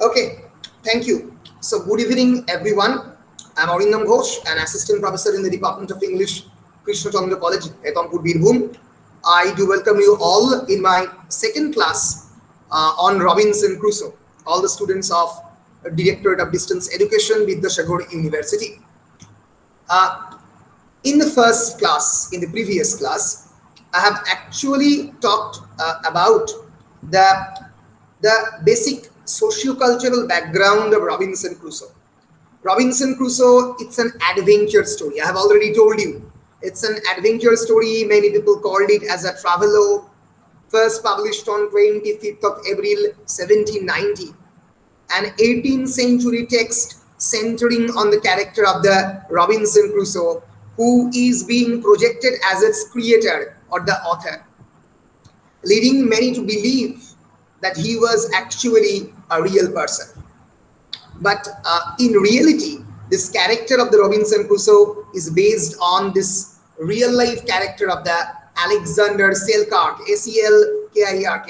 Okay, thank you. So good evening everyone. I'm Arindam Ghosh, an assistant professor in the Department of English, Krishna Chandra College, Etampur, Birbhum. I do welcome you all in my second class on Robinson Crusoe, all the students of Directorate of Distance Education with the Shagor University. In the first class, in the previous class, I have actually talked about the basic socio-cultural background of Robinson Crusoe. Robinson Crusoe, it's an adventure story. I have already told you. It's an adventure story. Many people called it as a travelogue. First published on 25th of April 1790. An 18th century text centering on the character of the Robinson Crusoe, who is being projected as its creator or the author, leading many to believe that he was actually a real person. But in reality, this character of the Robinson Crusoe is based on this real life character of the Alexander Selkirk, Selkirk.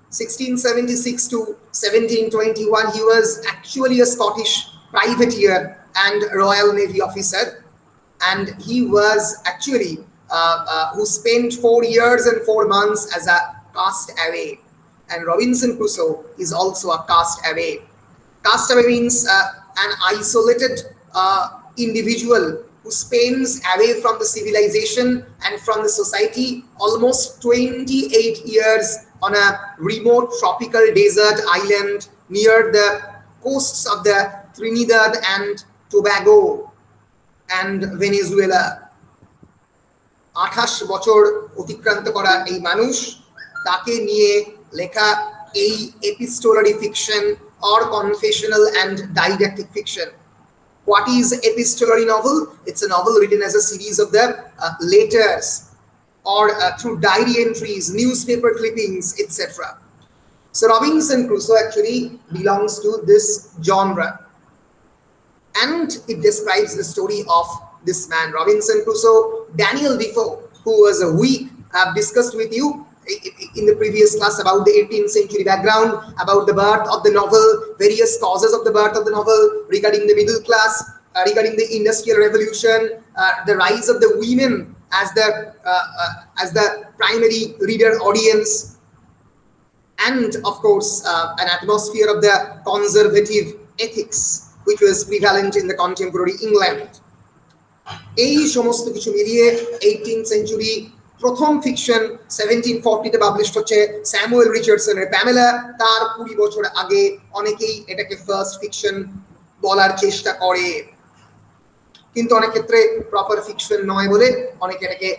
1676 to 1721, he was actually a Scottish privateer and Royal Navy officer, and he was actually who spent 4 years and 4 months as a castaway. And Robinson Crusoe is also a castaway. Castaway means an isolated individual who spends away from the civilization and from the society almost 28 years on a remote tropical desert island near the coasts of the Trinidad and Tobago and Venezuela. 28 বছর অতিক্রান্ত করা এই মানুষ, তাকে নিয়ে লেখা এই epistolary fiction or confessional and didactic fiction. What is epistolary novel? It's a novel written as a series of the letters or through diary entries, newspaper clippings, etc. So Robinson Crusoe actually belongs to this genre, and it describes the story of this man, Robinson Crusoe. Daniel Defoe, who was a weak, I've discussed with you in the previous class about the 18th century background, about the birth of the novel, various causes of the birth of the novel, regarding the middle class, regarding the industrial revolution, the rise of the women as the primary reader audience, and of course an atmosphere of the conservative ethics which was prevalent in the contemporary England. এই সমস্ত কিছু মিলিয়ে 18th century প্রথম fiction 1740 তে published হচ্ছে Samuel রিচার্ডসনের Pamela. তার 20 বছর আগে অনেকেই এটাকে ফার্স্ট ফিকশন বলার চেষ্টা করে, কিন্তু অনেক ক্ষেত্রে প্রপার ফিকশন নয় বলে অনেকে এটাকে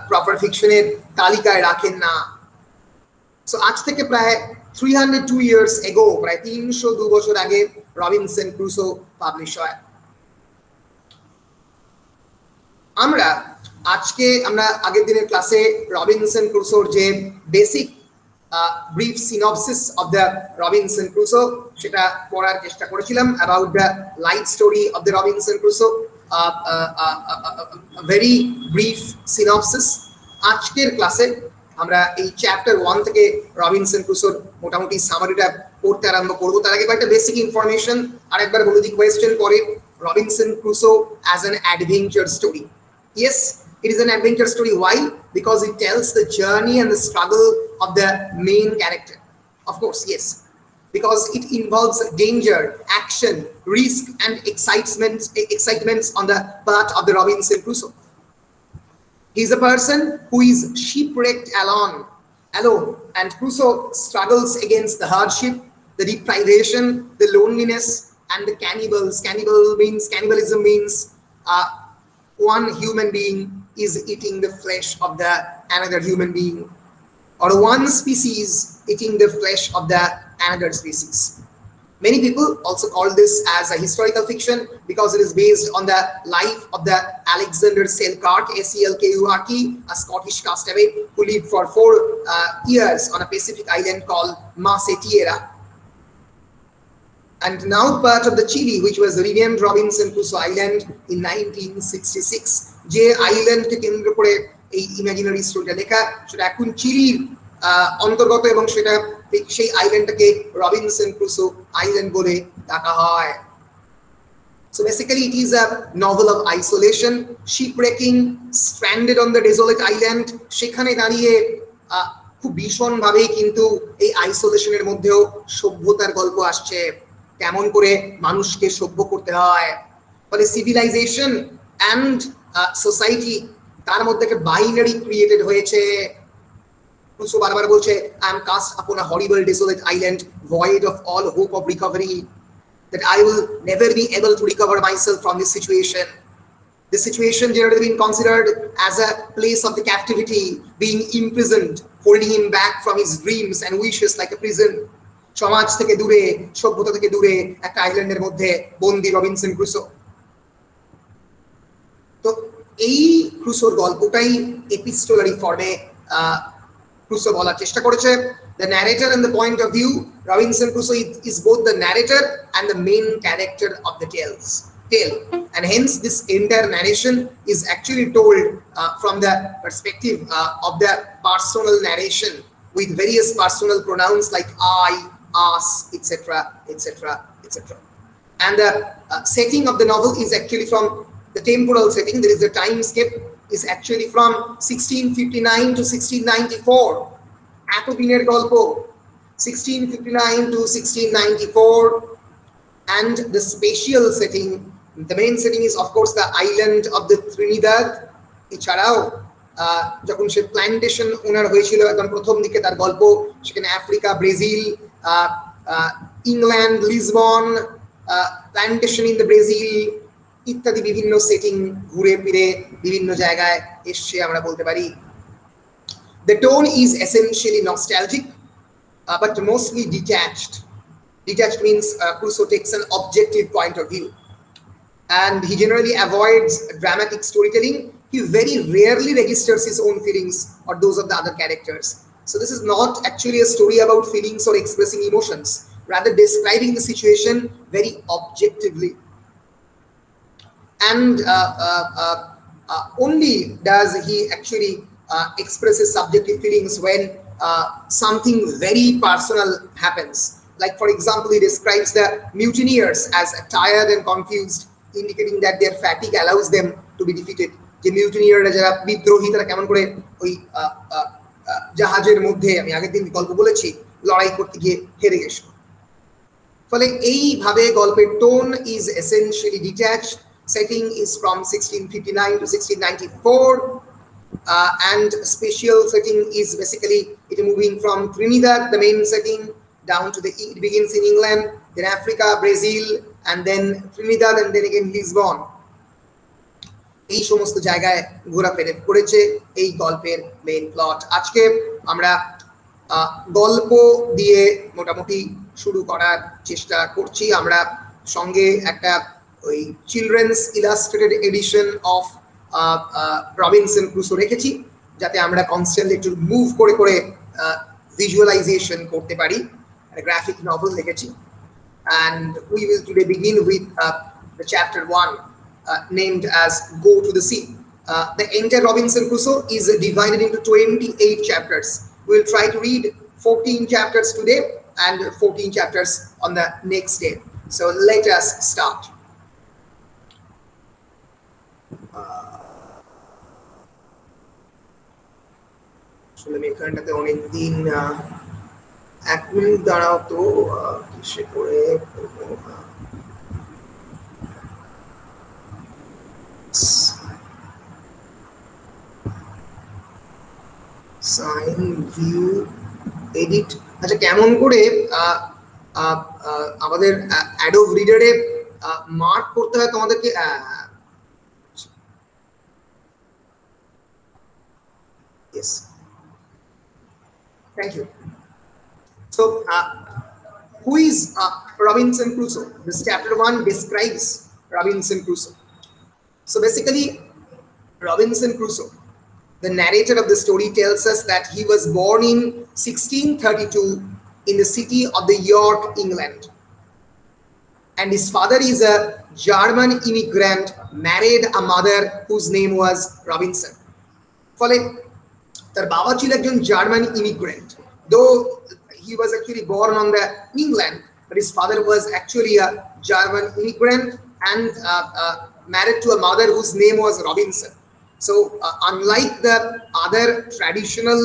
প্রপার ফিকশনের তালিকায় রাখেন না। সো আজ থেকে প্রায় 302 ইয়ার্স এগো, প্রায় 302 বছর আগে রবিনসন ক্রুসো পাবলিশ হয়। আমরা আগের দিনের ক্লাসে রবিনসন ক্রুসোর যে basic brief synopsis of the Robinson Crusoe সেটা পড়ার চেষ্টা করেছিলাম, about the life story of the Robinson Crusoe, very brief synopsis. আজকের ক্লাসে আমরা এই চ্যাপ্টার 1 থেকে রবিনসন ক্রুসোর মোটামুটি সামারিটা পড়তে আরম্ভ করব। তার আগে কয়েকটা বেসিক ইনফরমেশন আরেকবার বলে দিই কোয়েশ্চেন পরে। Robinson Crusoe as an adventure story. Yes, it is an adventure story. Why? Because it tells the journey and the struggle of the main character. Of course, yes. Because it involves danger, action, risk, and excitements on the part of the Robinson Crusoe. He is a person who is shipwrecked alone, and Crusoe struggles against the hardship, the deprivation, the loneliness, and the cannibals. Cannibalism means one human being is eating the flesh of the another human being, or one species eating the flesh of the another species. Many people also call this as a historical fiction because it is based on the life of the Alexander Selkirk, Selkirk, a Scottish castaway who lived for 4 years on a Pacific island called Tierra, and now part of the Chile, which was renamed Robinson Crusoe Island in 1966. যে আইল্যান্ডকে কেন্দ্র করে এই imaginary স্টোরিটা লেখা, সেটা এখন চিলির অন্তর্গত এবং সেটা সেই আইল্যান্ডটাকে রবিনসন ক্রুসো আইল্যান্ড বলে ডাকা হয়। So basically it is a novel of isolation, shipwrecking, stranded on the desolate island. সেখানে দাঁড়িয়ে খুব ভীষণ ভাবেই কিন্তু এই আইসোলেশনের মধ্যেও সভ্যতার গল্প আসছে, কেমন করে মানুষকে সভ্য করতে হয়। ফলে সিভিলাইজেশন অ্যান্ড সোসাইটি তার মধ্যে একটা বাইনারি ক্রিয়েটেড হয়েছে। ক্রুসো বারবার বলছে, I am cast upon a horrible desolate island void of all hope of recovery, that I will never be able to recover myself from this situation. This situation generally being considered as a place of the captivity, being imprisoned, holding him back from his dreams and wishes like a prison. সমাজ থেকে দূরে, সভ্যতা থেকে দূরে একটা আইল্যান্ডের মধ্যে বন্দী রবিনসন ক্রুসো। তো এই ক্রুসোর গল্পটাই এপিস্টোলারি ফর্মে ক্রুসো বলার চেষ্টা করেছে। The narrator and the point of view, Robinson Crusoe is both the narrator and the main character of the tale. And hence this entire narration is actually told from the perspective of the personal narration with various personal pronouns like I, us, etc., etc., etc. And the setting of the novel is actually from the temporal setting. There is a timescape is actually from 1659 to 1694. এত দিনের গল্প, 1659 to 1694. And the spatial setting, the main setting is of course the island of the Trinidad. এছাড়াও যখন সে plantation ওনার হয়েছিল একদম প্রথম দিকে তার গল্প, সেখানে Africa, Brazil, England, Lisbon, plantation in the Brazil ইত্যাদি বিভিন্ন সেটিং ঘুরে ফিরে বিভিন্ন জায়গায় এসে আমরা বলতে পারি। The tone is essentially nostalgic, but mostly detached. Detached means Crusoe takes an objective point of view, and he generally avoids dramatic storytelling. He very rarely registers his own feelings or those of the other characters. So this is not actually a story about feelings or expressing emotions, rather describing the situation very objectively. And only does he actually expresses subjective feelings when something very personal happens. Like for example, he describes the mutineers as tired and confused, indicating that their fatigue allows them to be defeated. যে মিউটিনিয়াররা যারা বিদ্রোহী, তারা কেমন করে ওই জাহাজের মধ্যে, আমি আগের দিন গল্প বলেছি, লড়াই করতে গিয়ে হেরে গেছে। ফলে এইভাবে গল্পের tone is essentially detached. Setting is from 1659 to 1694. And spatial setting is basically it moving from Trinidad, the main setting, down to the it begins in England, then Africa, Brazil, and then Trinidad, and then again Lisbon. এই সমস্ত জায়গায় ঘোরাফেরা করেছে এই গল্পের main plot. আজকে আমরা গল্প দিয়ে মোটামুটি শুরু করার চেষ্টা করছি। আমরা সঙ্গে একটা ওই children's illustrated edition of Robinson Crusoe রেখেছি, যাতে আমরা কনস্ট্যান্টলি একটু মুভ করে করে ভিজুয়ালাইজেশন করতে পারি। গ্রাফিক নভেল লিখেছি। And we will today begin with the chapter 1 named as Go to the Sea. The entire Robinson Crusoe is divided into 28 chapters. We will try to read 14 chapters today and 14 chapters on the next day. So let us start. আমি এখানটাতে অনেকদিন এক minute দাঁড়াও তো, কিসে করে sign view edit. আচ্ছা, কেমন করে আমাদের অ্যাডোব রিডারে মার্ক করতে হয় তোমাদেরকে? Yes. Thank you. So, who is Robinson Crusoe? This chapter 1 describes Robinson Crusoe. So basically, Robinson Crusoe, the narrator of the story, tells us that he was born in 1632 in the city of the York, England. And his father is a German immigrant, married a mother whose name was Robinson. ফলে তার বাবা ছিল একজন German immigrant, though he was actually born on the England, but his father was actually a German immigrant and married to a mother whose name was Robinson. So unlike the other traditional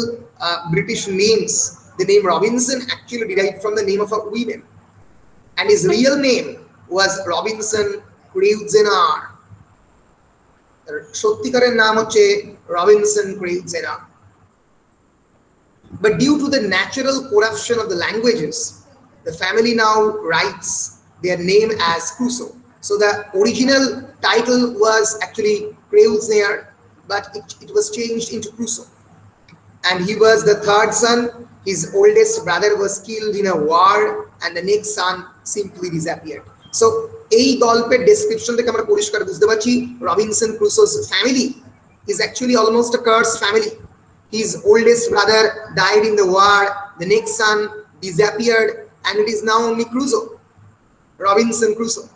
British names, the name Robinson actually derived from the name of a woman, and his real name was Robinson Kreutznaer. সত্যিকারের নাম হচ্ছে Robinson Kreutznaer. But due to the natural corruption of the languages, the family now writes their name as Crusoe. So the original title was actually Kreutznaer, but it was changed into Crusoe. And he was the third son. His oldest brother was killed in a war, and the next son simply disappeared. So এই গল্পের description থেকে আমরা পরিষ্কার বুঝতে পারছি Robinson Crusoe's family is actually almost a cursed family. His oldest brother died in the war, the next son disappeared, and it is now only Crusoe, Robinson Crusoe.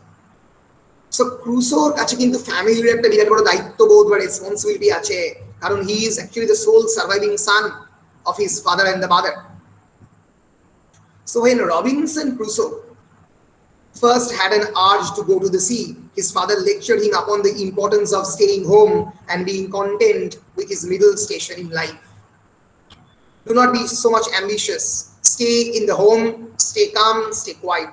So Crusoeর কাছে কিন্তু ফ্যামিলির একটা বিরাট বড় দায়িত্ববোধ বা রেসপন্সিবিলিটি আছে, কারণ he is actually the sole surviving son of his father and the mother. So when Robinson Crusoe first had an urge to go to the sea, his father lectured him upon the importance of staying home and being content with his middle station in life. Do not be so much ambitious. Stay in the home, stay calm, stay quiet.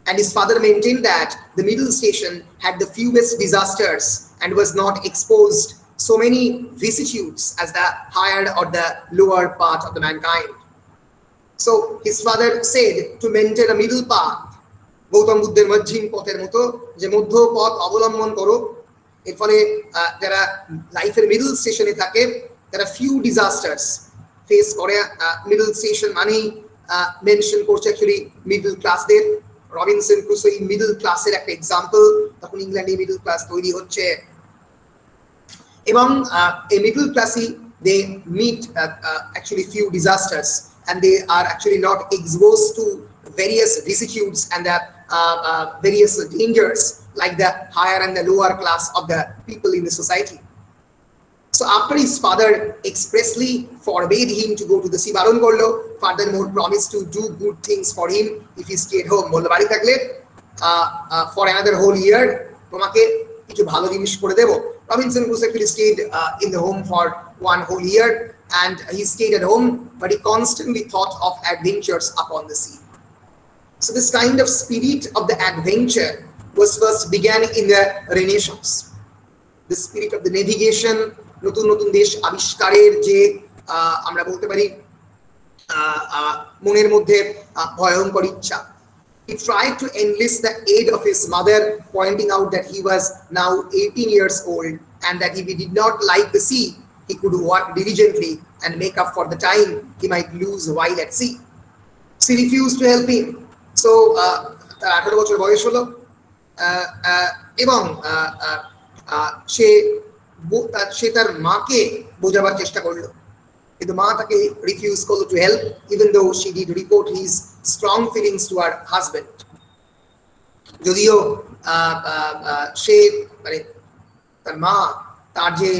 And his father maintained that the middle station had the fewest disasters and was not exposed so many vicissitudes as the higher or the lower part of the mankind. So his father said to maintain a middle path, Gautam বুদ্ধের মধ্যম পথের মতো, যে মধ্য পথ অবলম্বন করো, এর ফলে যারা লাইফের মিডল স্টেশনে থাকে তারা ফিউ ডিজাস্টার্স ফেস করে। মিডল স্টেশন মানেই মেনশন করছে অ্যাকচুয়ালি মিডল ক্লাসদের। রবিনসন ক্রুসো এই মিডল ক্লাসের একটা এক্সাম্পল। তখন ইংল্যান্ডে মিডল ক্লাস তৈরি হচ্ছে এবং এই মিডল ক্লাসই they meet actually few disasters and they are actually not exposed to various vicissitudes and the various dangers like the higher and the lower class of the people in the society. So after his father expressly forbade him to go to the sea, baron korlo, furthermore promised to do good things for him if he stayed home. Bollo bari thakle for another whole year tomake kichu bhalo jinish kore debo. Robinson Crusoe actually stayed in the home for one whole year, and he stayed at home, but he constantly thought of adventures upon the sea. So this kind of spirit of the adventure was first began in the Renaissance. The spirit of the navigation, নতুন নতুন দেশ আবিষ্কারের যে আমরা বলতে পারি মনের মধ্যে ভয়ঙ্কর ইচ্ছা। He tried to enlist the aid of his mother, pointing out that he was now 18 years old and that if he did not like the sea, he could work diligently and make up for the time he might lose while at sea. She refused to help him. So, 18 বছর বয়স হলো এবং সে তার মাকে বোঝাবার চেষ্টা করলো, কিন্তু মা তাকে রিফিউজ করলো to help, even though she did report his strong feelings to her husband. যদিও সে মানে তার মা তার যে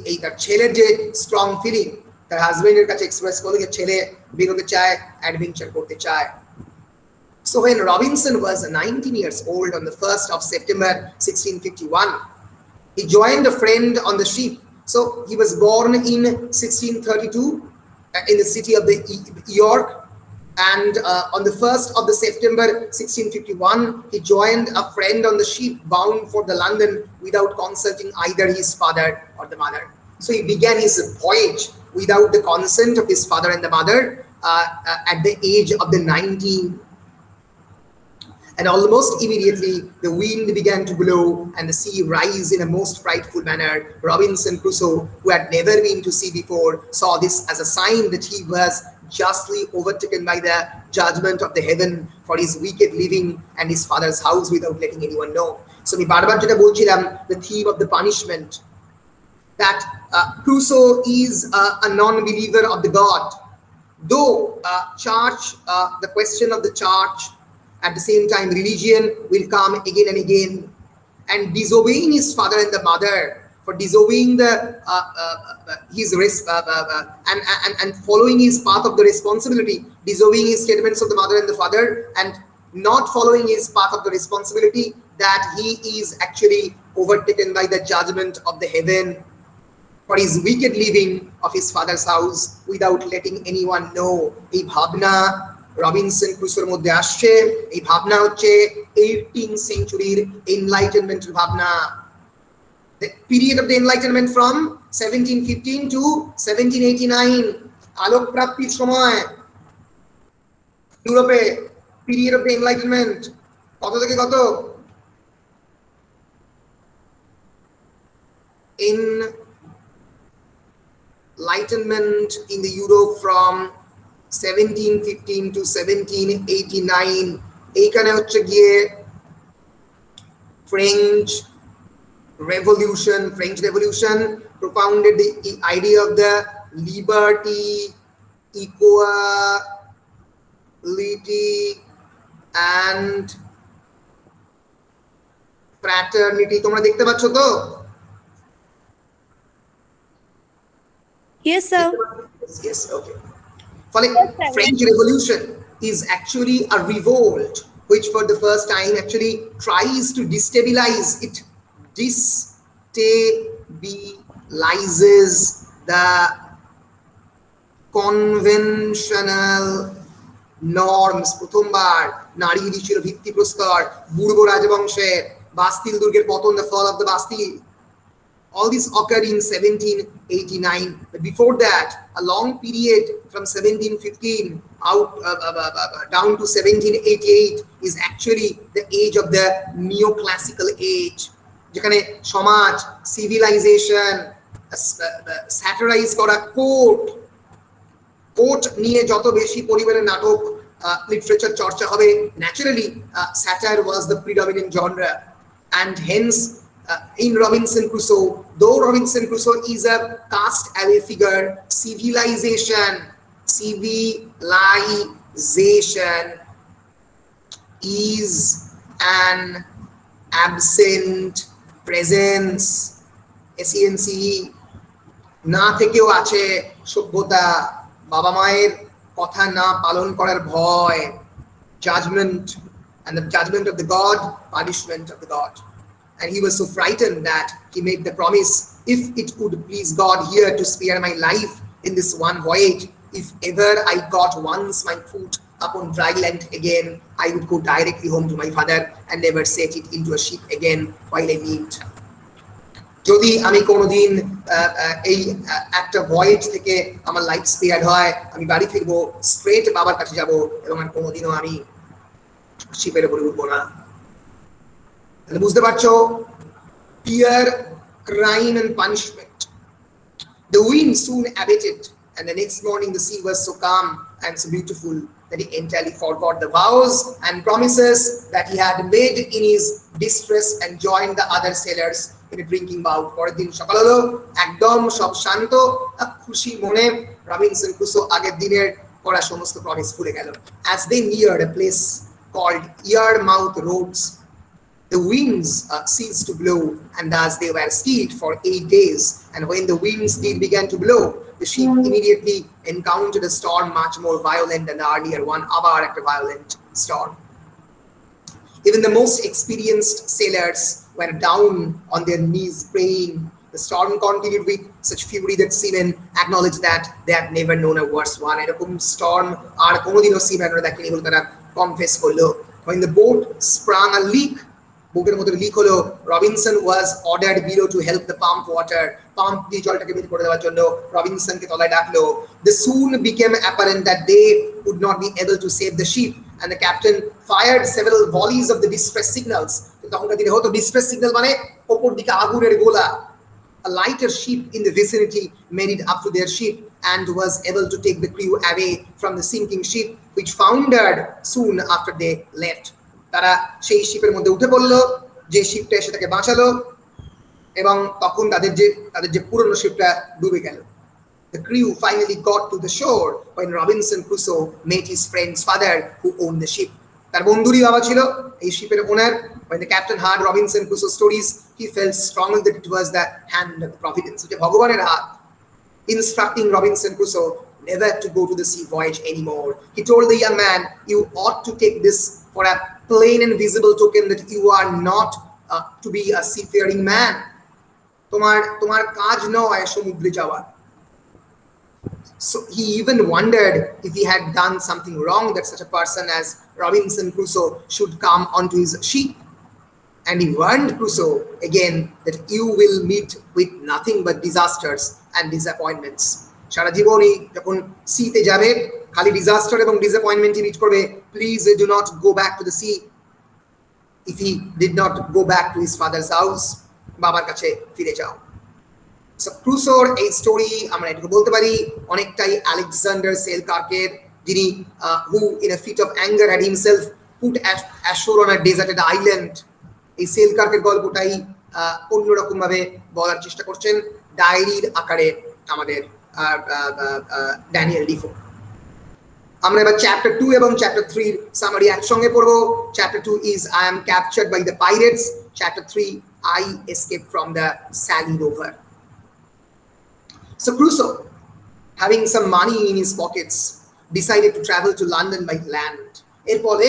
এই তার ছেলের যে স্ট্রং ফিলিং তার হাজবেন্ডের কাছে এক্সপ্রেস করলো যে ছেলে বেরোতে চায়, অ্যাডভেঞ্চার করতে চায়। So when Robinson was 19 years old on the 1st of September 1651, he joined a friend on the ship. So he was born in 1632 in the city of the York, and on the 1st of the September 1651, he joined a friend on the ship bound for the London without consulting either his father or the mother. So he began his voyage without the consent of his father and the mother at the age of the 19. And almost immediately the wind began to blow and the sea rise in a most frightful manner. Robinson Crusoe, who had never been to sea before, saw this as a sign that he was justly overtaken by the judgment of the heaven for his wicked living and his father's house without letting anyone know. So we barbar jeta bolchilam, the theme of the punishment, that Crusoe is a non-believer of the God. Though church, the question of the church, at the same time religion will come again and again, and disobeying his father and the mother for disobeying the and following his path of the responsibility, disobeying his statements of the mother and the father, and not following his path of the responsibility, that he is actually overtaken by the judgment of the heaven for his wicked living of his father's house without letting anyone know. এই ভাবনা Robinson ক্রুসোর মধ্যে আসছে। এই ভাবনা হচ্ছে 18th century enlightenment ভাবনা। The period of the enlightenment from 1715 to 1789, আলোক প্রাপ্তির সময় ইউরোপে period of the enlightenment কত থেকে কত? Enlightenment in the Europe from 1715 to 1789, এইখানে হচ্ছে গিয়ে French Revolution propounded the idea of the liberty, equality and fraternity. তোমরা দেখতে পাচ্ছ তো? Yes, sir. Yes, okay. French Revolution is actually a revolt which for the first time actually tries to destabilize destabilizes the conventional norms. প্রথমবার নারী ছিল ভিত্তিপ্রস্তর, বুর্গ রাজবংশে Bastille দুর্গের পতন, the fall of the Bastille. All this occurred in 1789, but before that, a long period from 1715 down to 1788 is actually the age of the neoclassical age. যেখানে সমাজ, civilization, satirize করা court নিয়ে যত বেশি পরিমাণে নাটক literature চর্চা হবে, naturally satire was the predominant genre, and hence in Robinson Crusoe, though Robinson Crusoe is a cast-away figure, civilization is an absent presence. SENCE না থেকেও আছে সভ্যতা, বাবা মায়ের কথা না পালন করার ভয়, judgment, and the judgment of the God, punishment of the God. And he was so frightened that he made the promise, if it would please God here to spare my life in this one voyage, if ever I got once my foot upon dry land again, I would go directly home to my father and never set it into a ship again while I lived. যদি আমি কোনোদিন এই একটা voice থেকে আমার life spare হয়, আমি বাড়ি ফিরবো, স্ট্রেট বাবার কাছে যাব, এবং আর কোনোদিনও আমি শিপের উপরে উঠবো না। বুঝতে পারছো? Fear, crime and punishment. The wind soon abated, and the next morning the sea was so calm and so beautiful that he entirely forgot the vows and promises that he had made in his distress and joined the other sailors in a drinking bout. পরের দিন সকাল হলো, একদম সব শান্ত, খুশি মনে Robinson Crusoe আগের দিনের করা সমস্ত প্রমিস ভুলে গেল। As they neared a place called Yarmouth Roads, the winds ceased to blow, and thus they were stilled for 8 days. And when the winds did begin to blow, the ship immediately encountered a storm much more violent than the earlier one, abar after violent storm. Even the most experienced sailors were down on their knees praying. The storm continued with such fury that seamen acknowledged that they had never known a worse one. এরকম storm আর কোনোদিনও seamen দেখেনি বলে তারা confess করলো. When the boat sprung a leak, বুকের মধ্যে leak হলো, Robinson was ordered below to help the pump water, pump দিয়ে জলটাকে বের করে দেওয়ার জন্য রবিনসনকে তলায় ডাকলো। The soon became apparent that they would not be able to save the ship, and the captain fired several volleys of the distress signals. তখনকার দিনে হতো distress signal মানে ওপর দিকে আগুনের গোলা। A lighter ship in the vicinity made it up to their ship and was able to take the crew away from the sinking ship, which foundered soon after they left. তারা সেই শিপের মধ্যে উঠে পড়লো, যে শিপটা এসে তাকে বাঁচালো, এবং তখন তাদের যে পুরনো শিপটা ডুবে গেল। The crew finally got to the shore when Robinson Crusoe met his friend's father who owned the ship. তার বন্ধুরই বাবা ছিল এই শিপের ওনার। When the captain heard Robinson Crusoe's stories, he felt strongly that it was the hand of the providence, Bhagavanir Haat, instructing Robinson Crusoe never to go to the sea voyage anymore. He told the young man, you ought to take this for a plain and visible token that you are not to be a seafaring man. তোমার কাজ নয় সমুদ্রে যাওয়া. So he even wondered if he had done something wrong that such a person as Robinson Crusoe should come onto his ship. And he warned Crusoe again that you will meet with nothing but disasters and disappointments. সারা জীবনই যখন সিতে যাবে খালি disaster এবং ডিসঅ্যাপয়েন্টমেন্টই meet করবে. Please do not go back to the sea. If he did not go back to his father's house, বাবার কাছে ফিরে যাও. So Crusoeর এই স্টোরি আমরা এটাকে বলতে পারি অনেকটাই আলেকজান্ডার সেলকার্কের, যিনি who in a fit of anger had himself put ashore on a deserted island. এই সেলকার্কের গল্পটাই অন্যরকম ভাবে বলার চেষ্টা করছেন ডায়েরির আকারে আমাদের ড্যানিয়েল ডিফো. আমরা এবার চ্যাপ্টার 2 এবং চ্যাপ্টার 3 সামারি একসঙ্গে পড়বো. Chapter 2 is I am captured by the pirates. Chapter 3 I escaped from the Sally rover. So Crusoe, having some money in his pockets, decided to travel to London by land. এরপরে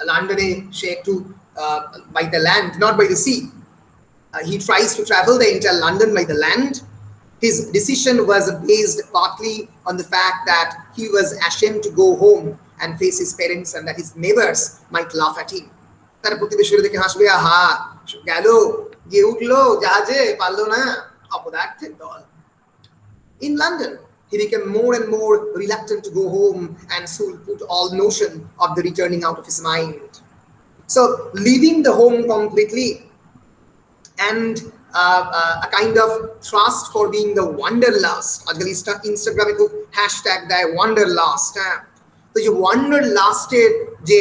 লন্ডনে সে একটু by the land, not by the sea. He tries to travel the entire London by the land. His decision was based partly on the fact that he was ashamed to go home and face his parents and that his neighbors might laugh at him. তার প্রতিবেশীরা দেখে হাসবে, আহা গেল গিয়ে উঠলো জাহাজে, পারলো না, অপদার্থের দল. In London, he became more and more reluctant to go home and soon put all notion of the returning out of his mind. So leaving the home completely and a kind of thrust for being the wanderlust. আজকাল ইনস্টাগ্রামে খুব hashtag দেয় wanderlust. তো যে wanderlusted যে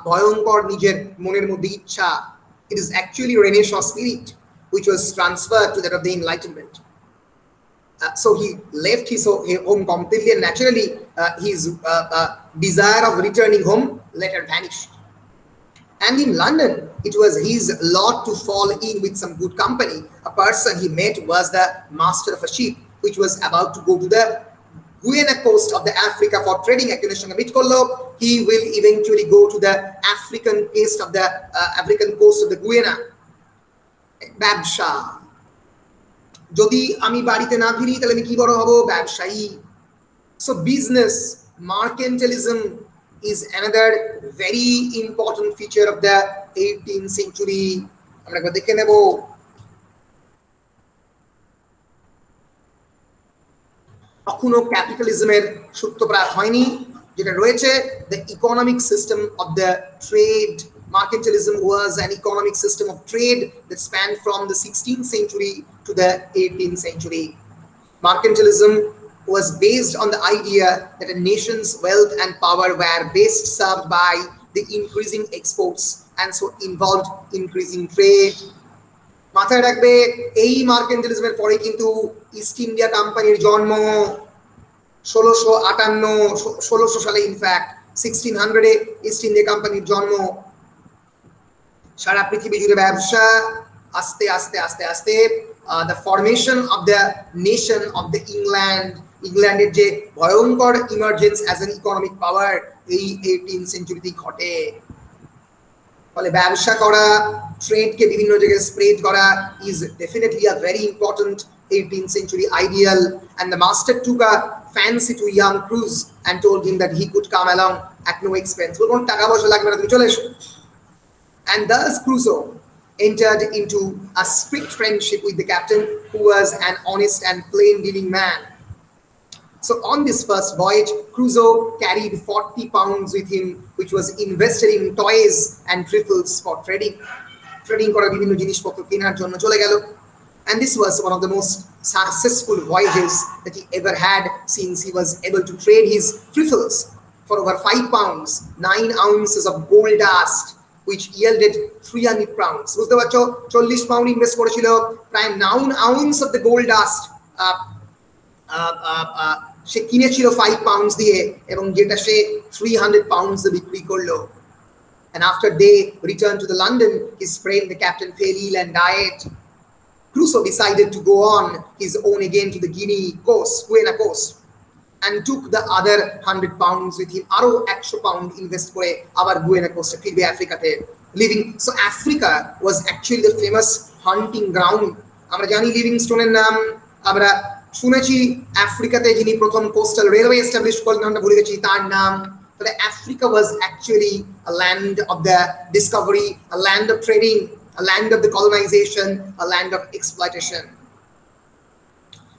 ভয়ঙ্কর নিজের মনের মধ্যে ইচ্ছা, it is actually Renaissance spirit which was transferred to that of the Enlightenment. So he left his home completely, and naturally his desire of returning home later vanished. And in London, it was his lot to fall in with some good company. A person he met was the master of a ship which was about to go to the Guyana coast of the Africa for trading. He will eventually go to the African coast of the Guyana. ব্যবসা, যদি আমি বাড়িতে না ফিরি তাহলে আমি কি বড় হব? ব্যবসায়ী. So business, mercantilism is another very important feature of the 18th century. আমরা একবার দেখে নেব. তখনও ক্যাপিটালিজমের সূত্রপাত হয়নি. যেটা রয়েছে, the economic system of the trade. Mercantilism was an economic system of trade that spanned from the 16th century to the 18th century. Mercantilism was based on the idea that a nation's wealth and power were best served by the increasing exports and so involved increasing trade. মাথায় রাখবে, এই মার্কেন্টালিজমের পরে কিন্তু east India কোম্পানির জন্ম 1658 সালে, in fact 1600 east India কোম্পানির জন্ম। সারা পৃথিবী জুড়ে ব্যবসা, আস্তে আস্তে আস্তে আস্তে the formation of the nation of the ইংল্যান্ডের যে ভয়ঙ্কর ইমার্জেন্স অ্যাজ অ্যান ইকোনমিক পাওয়ার এই 18th সেঞ্চুরিতেই ঘটে। ফলে ব্যবসা করা, ট্রেডকে বিভিন্ন জায়গায় স্প্রেড করা is definitely a very important 18th century ideal, and the master took a fancy to young Crusoe and told him that he could come along at no expense. কোনো টাকা পয়সা লাগবে না, তুমি চলে এসো। And thus Crusoe entered into a strict friendship with the captain, who was an honest and plain dealing man. So on this first voyage, Crusoe carried 40 pounds with him, which was invested in toys and trifles for trading. Trading করার বিভিন্ন জিনিসপত্র কেনার জন্য চলে গেল। And this was one of the most successful voyages that he ever had, since he was able to trade his trifles for over 5 pounds, 9 ounces of gold dust, which yielded 300 pounds. বুঝতে পারছো, 40 pound invest করেছিল, প্রায় 9 ounce of the gold dust সে কিনেছিল 5 pounds দিয়ে, এবং যেটা সে 300 pounds বিক্রি করলো। And after they returned to the London, his friend the captain fell ill and died. Crusoe decided to go on his own again to the Guiana coast, and took the other 100 pounds with him. Aro 100 pound invest করে আবার গুয়েনা কোস্টে ফিরবে আফ্রিকাতে living. So Africa was actually the famous hunting ground. আমরা জানি লিভিংস্টোনের নাম, আমরা শুনেছি আফ্রিকাতে যিনি প্রথম কোস্টাল রেলওয়ে এস্টাবলিশ করলেন আমরা ভুলে গেছি তার নাম। But Africa was actually a land of the discovery, a land of trading, a land of the colonization, a land of exploitation.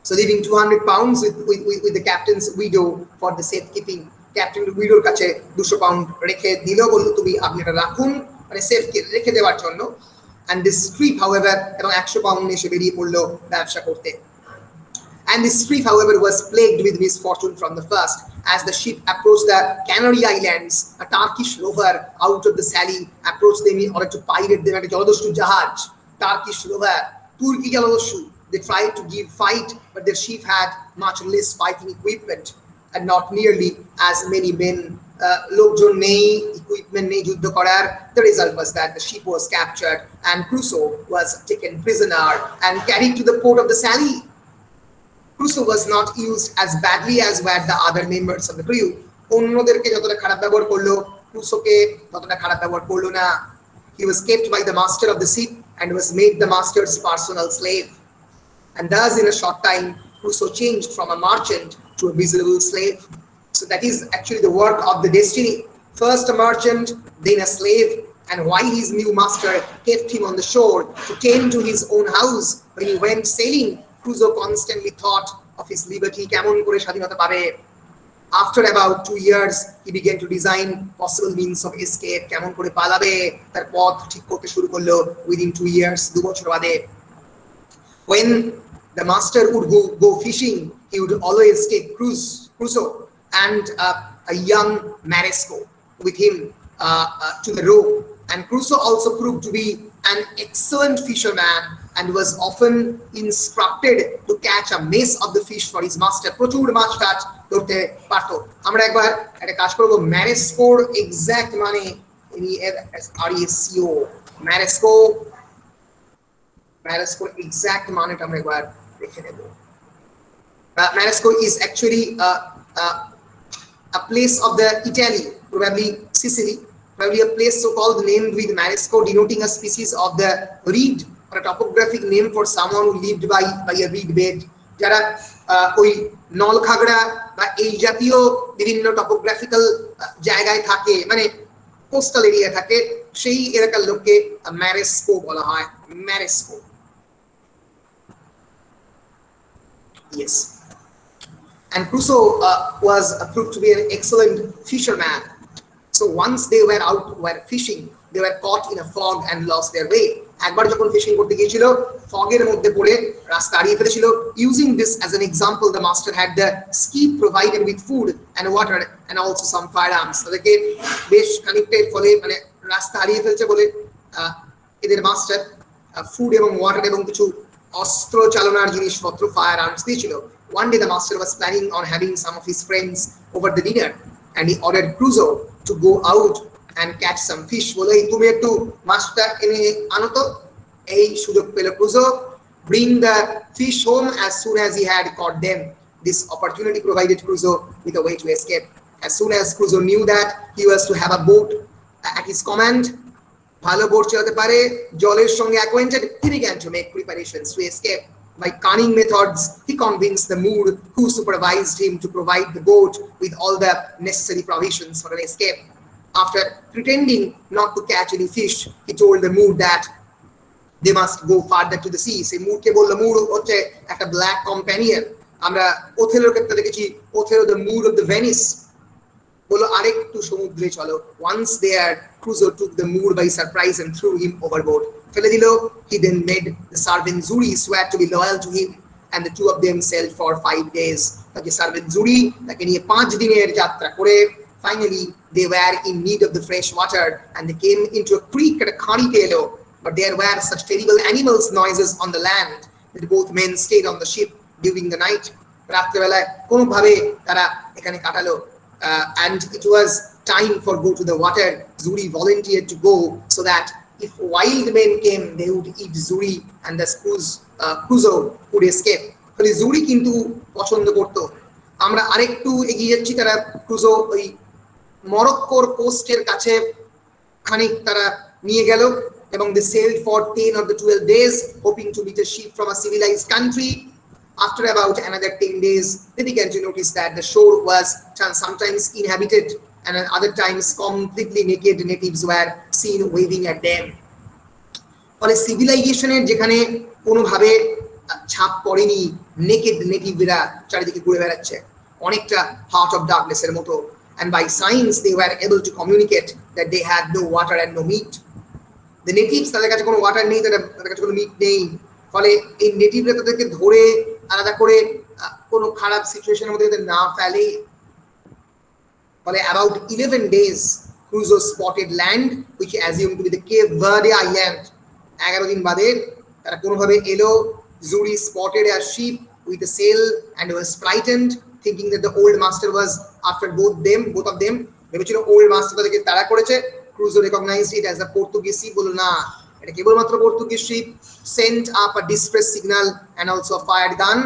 So leaving 200 pounds with the captain's widow for the safekeeping. Captain widow কাছে 200 pound রেখে দিল, বলল তুমি আপনি এটা রাখুন, মানে safe রেখে দেওয়ার জন্য। And this trip, however, এবং 100 pound এসে বেরিয়ে পড়লো ব্যবসা করতে। And this trip, however, was plagued with misfortune from the first. As the ship approached the Canary Islands, a Turkish rover out of the Sally approached them in order to pirate them at a জলদস্যু জাহাজ। Turkish rover, তুর্কি জলদস্যু। They tried to give fight, but their ship had much less fighting equipment and not nearly as many men. লোকজন নেই, equipment নেই যুদ্ধ করার। The result was that the ship was captured and Crusoe was taken prisoner and carried to the port of the Sally. Crusoe was not used as badly as were the other members of the crew. অন্যদেরকে যতটা খারাপ ব্যবহার করলো, ক্রুসোকে ততটা খারাপ ব্যবহার করলো না। He was kept by the master of the ship and was made the master's personal slave. And thus in a short time Crusoe changed from a merchant to a miserable slave. So that is actually the work of the destiny. First a merchant, then a slave, and while his new master kept him on the shore to tend to his own house, when he went sailing, Crusoe constantly thought of his liberty, কেমন করে স্বাধীনতা পাবে। After about 2 years, he began to design possible means of escape, কেমন করে পালাবে তার পথ ঠিক করতে শুরু করলো। Within 2 years, 2 বছর বাদে, when the master would go fishing, he would always take Crusoe and a young Maresco with him to the row. And Crusoe also proved to be an excellent fisherman and was often instructed to catch a mess of the fish for his master. প্রচুর মাছ টাছ ধরতে পারতো। আমরা একবার একটা কাজ করব, ম্যারেস্কোর exact মানে MERESCO, ম্যারেস্কোর এক্সাক্ট মানেটা আমরা একবার দেখে নেব। Maresco is actually a place of the Italy, probably Sicily, probably a place so called named with Maresco, denoting a species of the reed, or a topographic name for someone who lived by a reed bed. যারা ওই নলখাগড়া বা এই জাতীয় বিভিন্ন topographical জায়গায় থাকে, মানে coastal area থাকে, সেই এলাকার লোককে ম্যারেস্কো বলা হয়। ম্যারেস্কো, yes. And Crusoe was proved to be an excellent fisherman. So once they were fishing, they were caught in a fog and lost their way. একবার যখন ফিশিং করতে গিয়েছিল, ফগের মধ্যে পড়ে রাস্তা হারিয়ে ফেলেছিল। Using this as an example, the master had the skiff provided with food and water and also some firearms. তাদেরকে বেশ খানিকটা ফলে মানে রাস্তা হারিয়ে ফেলছে বলে এদের মাস্টার ফুড এবং ওয়াটার এবং কিছু অস্ত্র চালনার জিনিসপত্র ফায়ারআর্মস দিয়েছিল। One day the master was planning on having some of his friends over the dinner, and he ordered Crusoe to go out and catch some fish. বলে তুমি একটু মাছটা এনে আনো তো। এই সুযোগ পেল Crusoe, bring the fish home as soon as he had caught them. This opportunity provided Crusoe with a way to escape. As soon as Crusoe knew that he was to have a boat at his command, ভালো boat চালাতে পারে, জলের সঙ্গে acquainted, he began to make preparations to escape. By cunning methods, he convinced the Moor who supervised him to provide the boat with all the necessary provisions for an escape. After pretending not to catch any fish, he told the Moor that they must go farther to the sea. Say Moor ke bollo, Moor hocche একটা black companion. আমরা ওথেলোর ক্ষেত্রে দেখেছি, Othello the Moor of the Venice. বললো আরেকটু সমুদ্রে চলো। Once there, Crusoe took the Moor by surprise and threw him overboard. ফেলে দিল। He then made the servant Zuri swear to be loyal to him, and the two of them sailed for 5 days. তাকে servant Zuri তাকে নিয়ে 5 দিনের যাত্রা করে finally they were in need of the fresh water, and they came into a creek at a খাঁড়িতে এলো, but there were such terrible animals noises on the land that both men stayed on the ship during the night. রাত্রেবেলায় কোনোভাবে তারা এখানে কাটালো। And it was time for go to the water. Zuri volunteered to go so that if wild men came, they would eat Zuri, and the Crusoe would escape. ফলে জুরি কিন্তু পছন্দ করত। আমরা আরেকটু এগিয়ে যাচ্ছি, তারা ক্রুজো ওই মরক্কোর কোস্টের কাছে খানিক তারা নিয়ে গেল, এবং they sailed for 10 or 12 days hoping to meet a ship from a civilized country. After about another 10 days, they began to notice that the shore was sometimes inhabited and at other times completely naked natives were seen waving at them. ফলে সিভিলাইজেশনের যেখানে কোনোভাবে ছাপ পড়েনি, naked নেটিভরা চারিদিকে ঘুরে বেড়াচ্ছে, অনেকটা heart of ডার্কনেসের মতো। And by signs they were able to communicate that they had no water and no meat. The natives, তাদের কাছে কোনো ওয়াটার নেই, তাদের কাছে কোনো মিট নেই, ফলে এই নেটিভরা তাদেরকে ধরে আলাদা করে কোনো খারাপ সিচুয়েশনের মধ্যে না ফেলে। ফলে about 11 days Crusoe spotted land which he assumed to be the Cape Verde Island. 11 দিন বাদে তারা কোনোভাবে এলো, Zuri spotted a ship with a sail and was frightened, thinking that the old master was after both of them. ভেবেছিল old master তাদেরকে তাড়া করেছে। Crusoe recognized it as a Portuguese ship, বলল না, এটা কেবলমাত্র Portuguese ship. Sent up a distress signal and also a fired gun.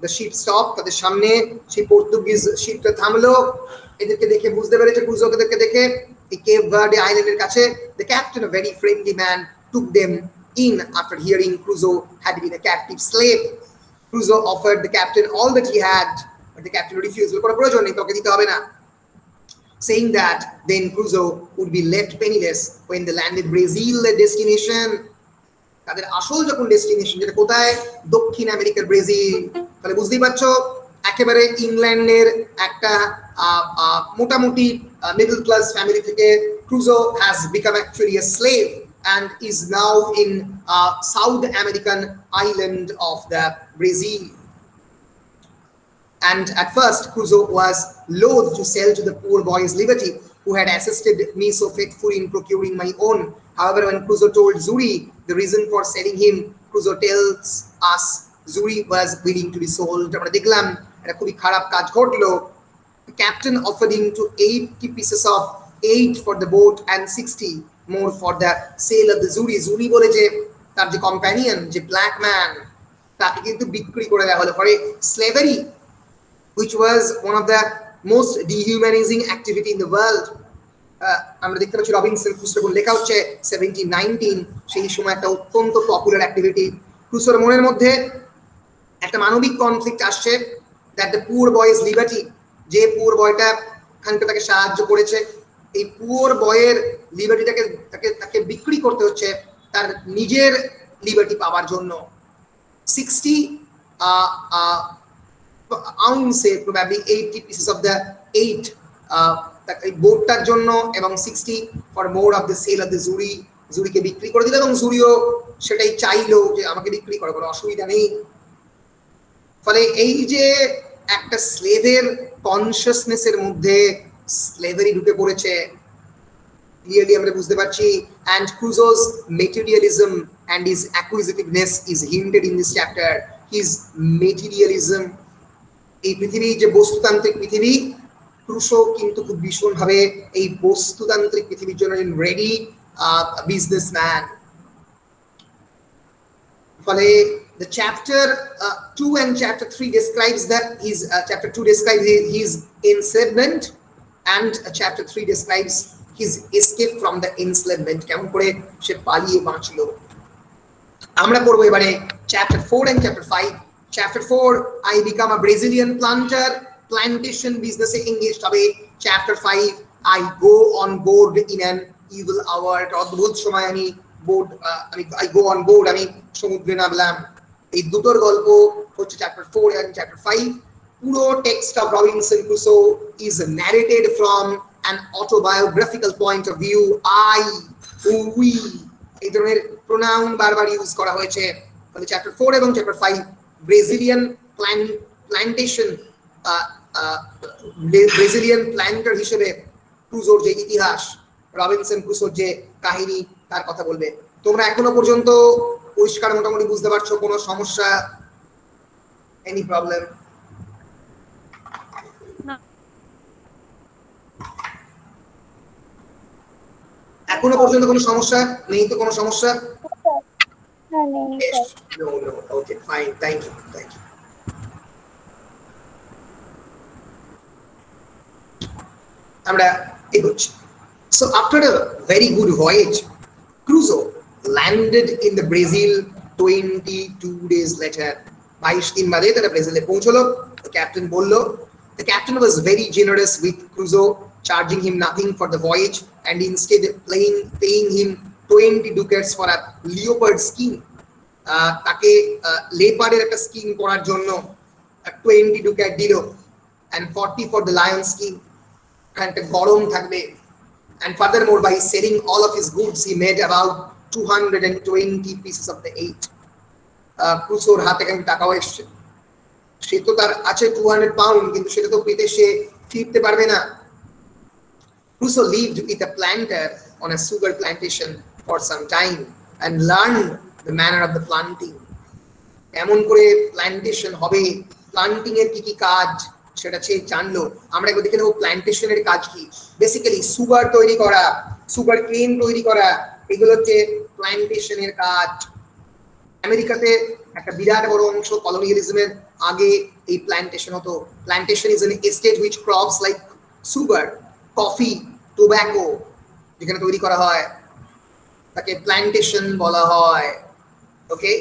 The ship stopped, তাদের সামনে সেই পর্তুগিজ শিপটা থামলো। এদেরকে দেখে বুঝতে পেরেছে, ক্রুজোকে দেখে এই কেপ ভার্ডে আইল্যান্ডের কাছে। The captain, a very friendly man, took them in after hearing Crusoe had been a captive slave. Crusoe offered the captain all that he had, but the captain refused. কোনো প্রয়োজন নেই, তোকে দিতে হবে না, saying that then Crusoe would be left penniless when they landed Brazil, their destination. তাদের আসল যখন ডেস্টিনেশন, যেটা কোথায়, দক্ষিণ আমেরিকার ব্রাজিল। তাহলে বুঝতেই পারছো, একেবারে ইংল্যান্ডের একটা মোটামুটি মিডল ক্লাস ফ্যামিলি থেকে Crusoe has become actually a slave and is now in South American island of the Brazil. And at first Crusoe was loath to sell to the poor boy's liberty, who had assisted me so faithfully in procuring my own. However, when Crusoe told Zuri the reason for selling him, Crusoe tells us Zuri was willing to be sold. আমরা দেখলাম এটা খুবই খারাপ কাজ ঘটলো। The captain offered him to 80 pieces of 8 for the boat and 60 more for the sale of the Zuri. Zuri বলে যে তার যে কম্প্যানিয়ন, যে ব্ল্যাক ম্যান, তাকে কিন্তু বিক্রি করে দেওয়া হলো। পরে slavery, which was one of the most dehumanizing activity in the world. আমরা দেখতে পাচ্ছি রবিনসন ক্রুসো লেখা হচ্ছে 1719, সেই সময় একটা অত্যন্ত পপুলার অ্যাক্টিভিটি। ক্রুসোর মনের মধ্যে একটা মানবিক কনফ্লিক্ট আসছে, that the poor boys liberty, যে পুয়ার বয়টা খানিকটা তাকে সাহায্য করেছে, এই পুয়ার বয়ের লিবার্টিটাকে তাকে বিক্রি করতে হচ্ছে তার নিজের লিবার্টি পাওয়ার জন্য। 60 ounce, probably 80 pieces of the 8 বোটটার জন্য, এবং 60 for more of the sale of the Zuri. জুরিকে বিক্রি করে দিল, এবং জুরিও সেটাই চাইলো যে আমাকে বিক্রি করো, কোনো অসুবিধা নেই। ফলে এই যে একটা স্লেভের কনসিয়াসনেসের মধ্যে স্লেভারি ঢুকে পড়েছে, ক্লিয়ারলি আমরা বুঝতে পারছি। and Crusoe's materialism and his acquisitiveness is hinted in this chapter. His materialism, এই পৃথিবী যে বস্তুতান্ত্রিক পৃথিবী, ক্রুসো কিন্তু খুব ভীষণভাবে এই বস্তুতান্ত্রিক পৃথিবীর জন্য রেডি বিজনেসম্যান। ফলে the chapter 2 and chapter 3 describes that chapter 2 describes his enslavement, and chapter 3 describes his escape from the enslavement, কেমন করে সে পালিয়ে বাঁচলো। আমরা পড়বো এবারে chapter 4 and chapter 5. Chapter 4, I become a Brazilian planter, plantation business engaged হবে। Chapter 5, I go on board in an evil hour, অদ্ভুত সময় আমি I go on board, আমি সমুদ্রে নামলাম। এই দুটোর গল্প হচ্ছে chapter 4 and chapter 5. পুরো text of Robinson Crusoe is narrated from an autobiographical point of view. I, we, এই ধরনের প্রোনাউন বারবার ইউজ করা হয়েছে। ফলে chapter 4 এবং chapter 5 Brazilian plantation, Brazilian planter হিসেবে ক্রুজোর যে ইতিহাস, রবিনসন ক্রুসোর যে কাহিনী, তার কথা বলবে। তোমরা এখনো পর্যন্ত পরিষ্কার মোটামুটি বুঝতে পারছো? কোনো সমস্যা, এনি প্রবলেম? এখনো পর্যন্ত কোনো সমস্যা নেই তো? কোনো সমস্যা? No, no. Okay, fine. Thank you. Thank you. So after a very good voyage, Crusoe landed in the Brazil 22 days later. 22 দিন বাদে তারা ব্রাজিলে পৌঁছলো। The captain বললো, the captain was very generous with Crusoe, charging him nothing for the voyage and instead paying him 20 ducats for a leopard skin. তাকে লেপার্ডের একটা skin পরার জন্য 20 ducat দিল, and 40 for the lion skin. And গরম থাকবে, and furthermore by selling all of his goods he made about 220 pieces of the eight. Crusoeর হাতে কিন্তু টাকাও এসছে, সে তো তার আছে 200 পাউন্ড, কিন্তু সেটা তো পেতে সে ফিরতে পারবে না। Crusoe lived with a planter on a sugar plantation for some time and learned the manner of the planting. কেমন করে প্ল্যান্টেশন হবে, প্লান্টিং এর কি কি কাজ সেটা সে জানলো। আমরা একবার দেখে নেব প্ল্যান্টেশনের কাজ কি। বেসিক্যালি সুগার তৈরি করা, সুগার কেন তৈরি করা, এগুলো হচ্ছে প্ল্যান্টেশনের কাজ। আমেরিকাতে একটা বিরাট বড় অংশ কলোনিয়ালিজমের আগে এই প্ল্যান্টেশন হতো। Plantation is an estate which crops like sugar, coffee, tobacco যেখানে তৈরি করা হয় তাকে প্ল্যান্টেশন বলা হয়। Okay,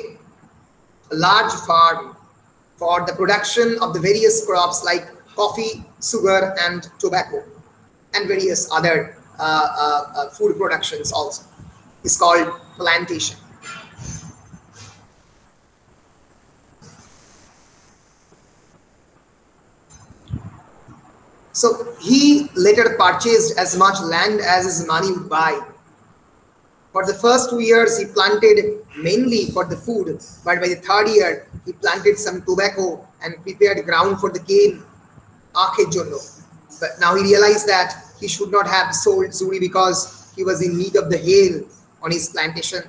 large farm for the production of the various crops like coffee, sugar and tobacco and various other food productions also is called plantation. So he later purchased as much land as his money would buy. For the first 2 years he planted mainly for the food, but by the third year he planted some tobacco and prepared ground for the cane. But now he realized that he should not have sold zuri because he was in need of the hail on his plantation.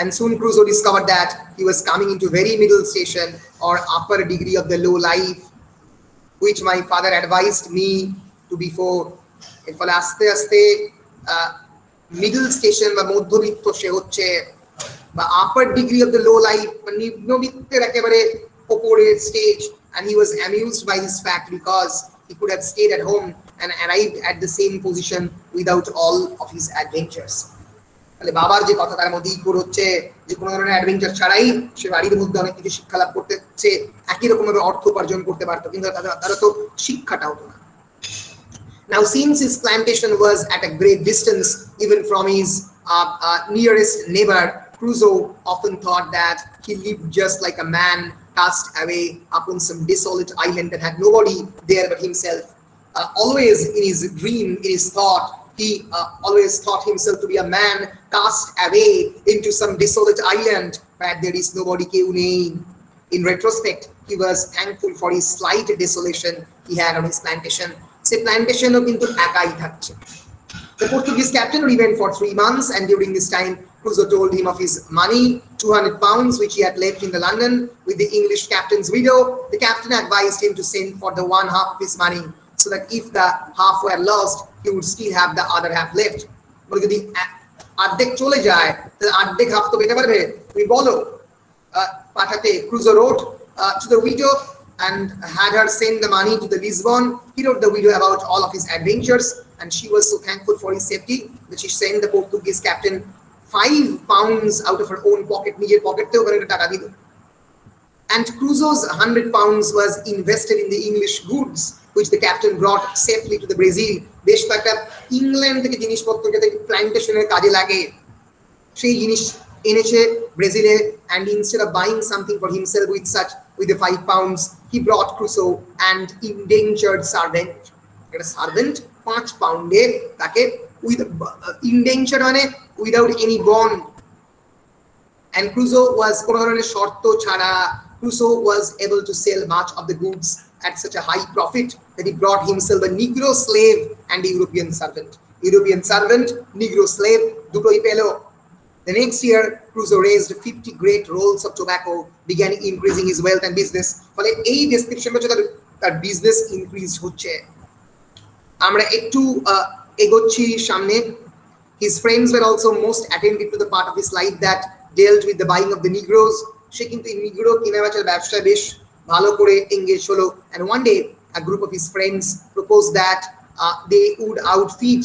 And soon Crusoe discovered that he was coming into very middle station or upper degree of the low life, which my father advised me to before. এর ফলে আস্তে আস্তে middle station বা মধ্যবিত্ত সে হচ্ছে, বা upper degree of the low life বা নিম্নবিত্তের একেবারে উপরের stage. and he was amused by this fact because he could have stayed at home and arrived at the same position without all of his adventures. তাহলে বাবার যে কথা তার মধ্যে ইকোর হচ্ছে যে কোনো ধরনের অ্যাডভেঞ্চার ছাড়াই সে বাড়ির মধ্যে অনেক কিছু শিক্ষা লাভ করতে, সে একই রকম ভাবে অর্থ উপার্জন করতে পারতো, কিন্তু তারা তো শিক্ষাটা হতো না। Now, since his plantation was at a great distance even from his nearest neighbor, Crusoe often thought that he lived just like a man cast away upon some desolate island that had nobody there but himself. Always in his dream, in his thought, he always thought himself to be a man cast away into some desolate island where there is nobody. In retrospect, he was thankful for his slight desolation he had on his plantation. সে প্ল্যান্টেশনও কিন্তু একাই থাকছে। The Portuguese captain remained for 3 months, and during this time Crusoe told him of his money, 200 pounds which he had left in the London with the English captain's widow. The captain advised him to send for the one half of his money so that if the half were lost he would still have the other half left. বলে যদি অর্ধেক চলে যায় তাহলে অর্ধেক half তো পেতে পারবে, তুমি বলো। পাঠাতে Crusoe wrote to the widow and had her send the money to the Lisbon. He wrote the widow about all of his adventures, and she was so thankful for his safety that she sent the Portuguese captain 5 pounds out of her own pocket, নিজের পকেটে ওখানে টাকা দিল। And Crusoe's 100 pounds was invested in the English goods which the captain brought safely to the Brazil. বেশ কয়েকটা England থেকে জিনিসপত্র যাতে প্ল্যান্টেশনের কাজে লাগে সেই জিনিস এনেছে ব্রাজিলে, and instead of buying something for himself with the 5 pounds, he brought Crusoe and indentured servant. একটা সার্ভেন্ট 5 পাউন্ডে তাকে with indentured মানে without any bond. And Crusoe was কোনো ধরনের শর্ত ছাড়া Crusoe was able to sell much of the goods at such a high profit that he brought himself a Negro slave and a European servant. European servant, Negro slave, দুটোই পেল। The next year, Crusoe raised 50 great rolls of tobacco, began increasing his wealth and business. ফলে এই description হচ্ছে তার business increase হচ্ছে। আমরা একটু এগোচ্ছি সামনে। His friends were also most attentive to the part of his life that dealt with the buying of the Negroes. সে কিন্তু নিগ্রো কেনাবেচার ব্যবসায় বেশ ভালো করে এঙ্গেজ হলো। And one day a group of his friends proposed that they would outfit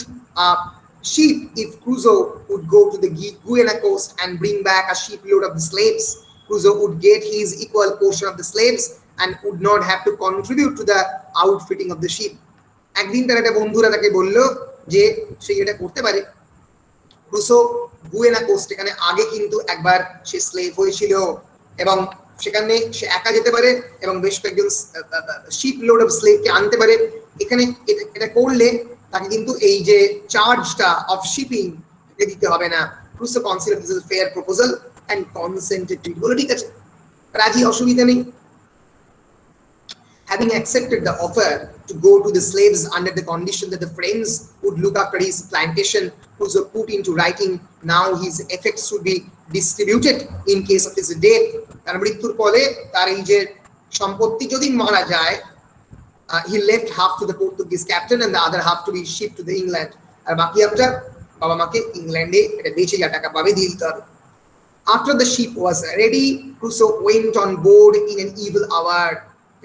sheep if Crusoe would go to the Guyana coast and bring back a shipload of the slaves. Crusoe would get his equal portion of the slaves and would not have to contribute to the outfitting of the sheep. একদিন তার একটা বন্ধুরা তাকে বলল যে সে এটা করতে পারে। ক্রুসো গুয়েনা কোস্ট, এখানে আগে কিন্তু একবার সে স্লেভ হয়েছিল এবং সেখানে সে একা যেতে পারে এবং বেশ কয়েকজন শিপ লোড অফ স্লেভকে আনতে পারে। এখানে এটা করলে তাকে কিন্তু এই যে চার্জটা অফ শিপিং দিতে হবে না। Crusoe considered this is a fair proposal and consented to it. বলে ঠিক আছে, রাজি, অসুবিধা নেই। Having accepted the offer to go to the slaves under the condition that the friends would look after his plantation, Crusoe put into writing now his effects should be distributed in case of his death. তার মৃত্যুর ফলে তার এই যে সম্পত্তি যদি মারা যায়, he left half to the Portuguese captain and the other half to be shipped to the England. আর বাকি হাফটা বাবা মাকে ইংল্যান্ডে এটা বেচে যা টাকা পাবে দিয়ে দিতে হবে। After the ship was ready, Crusoe went on board in an evil hour.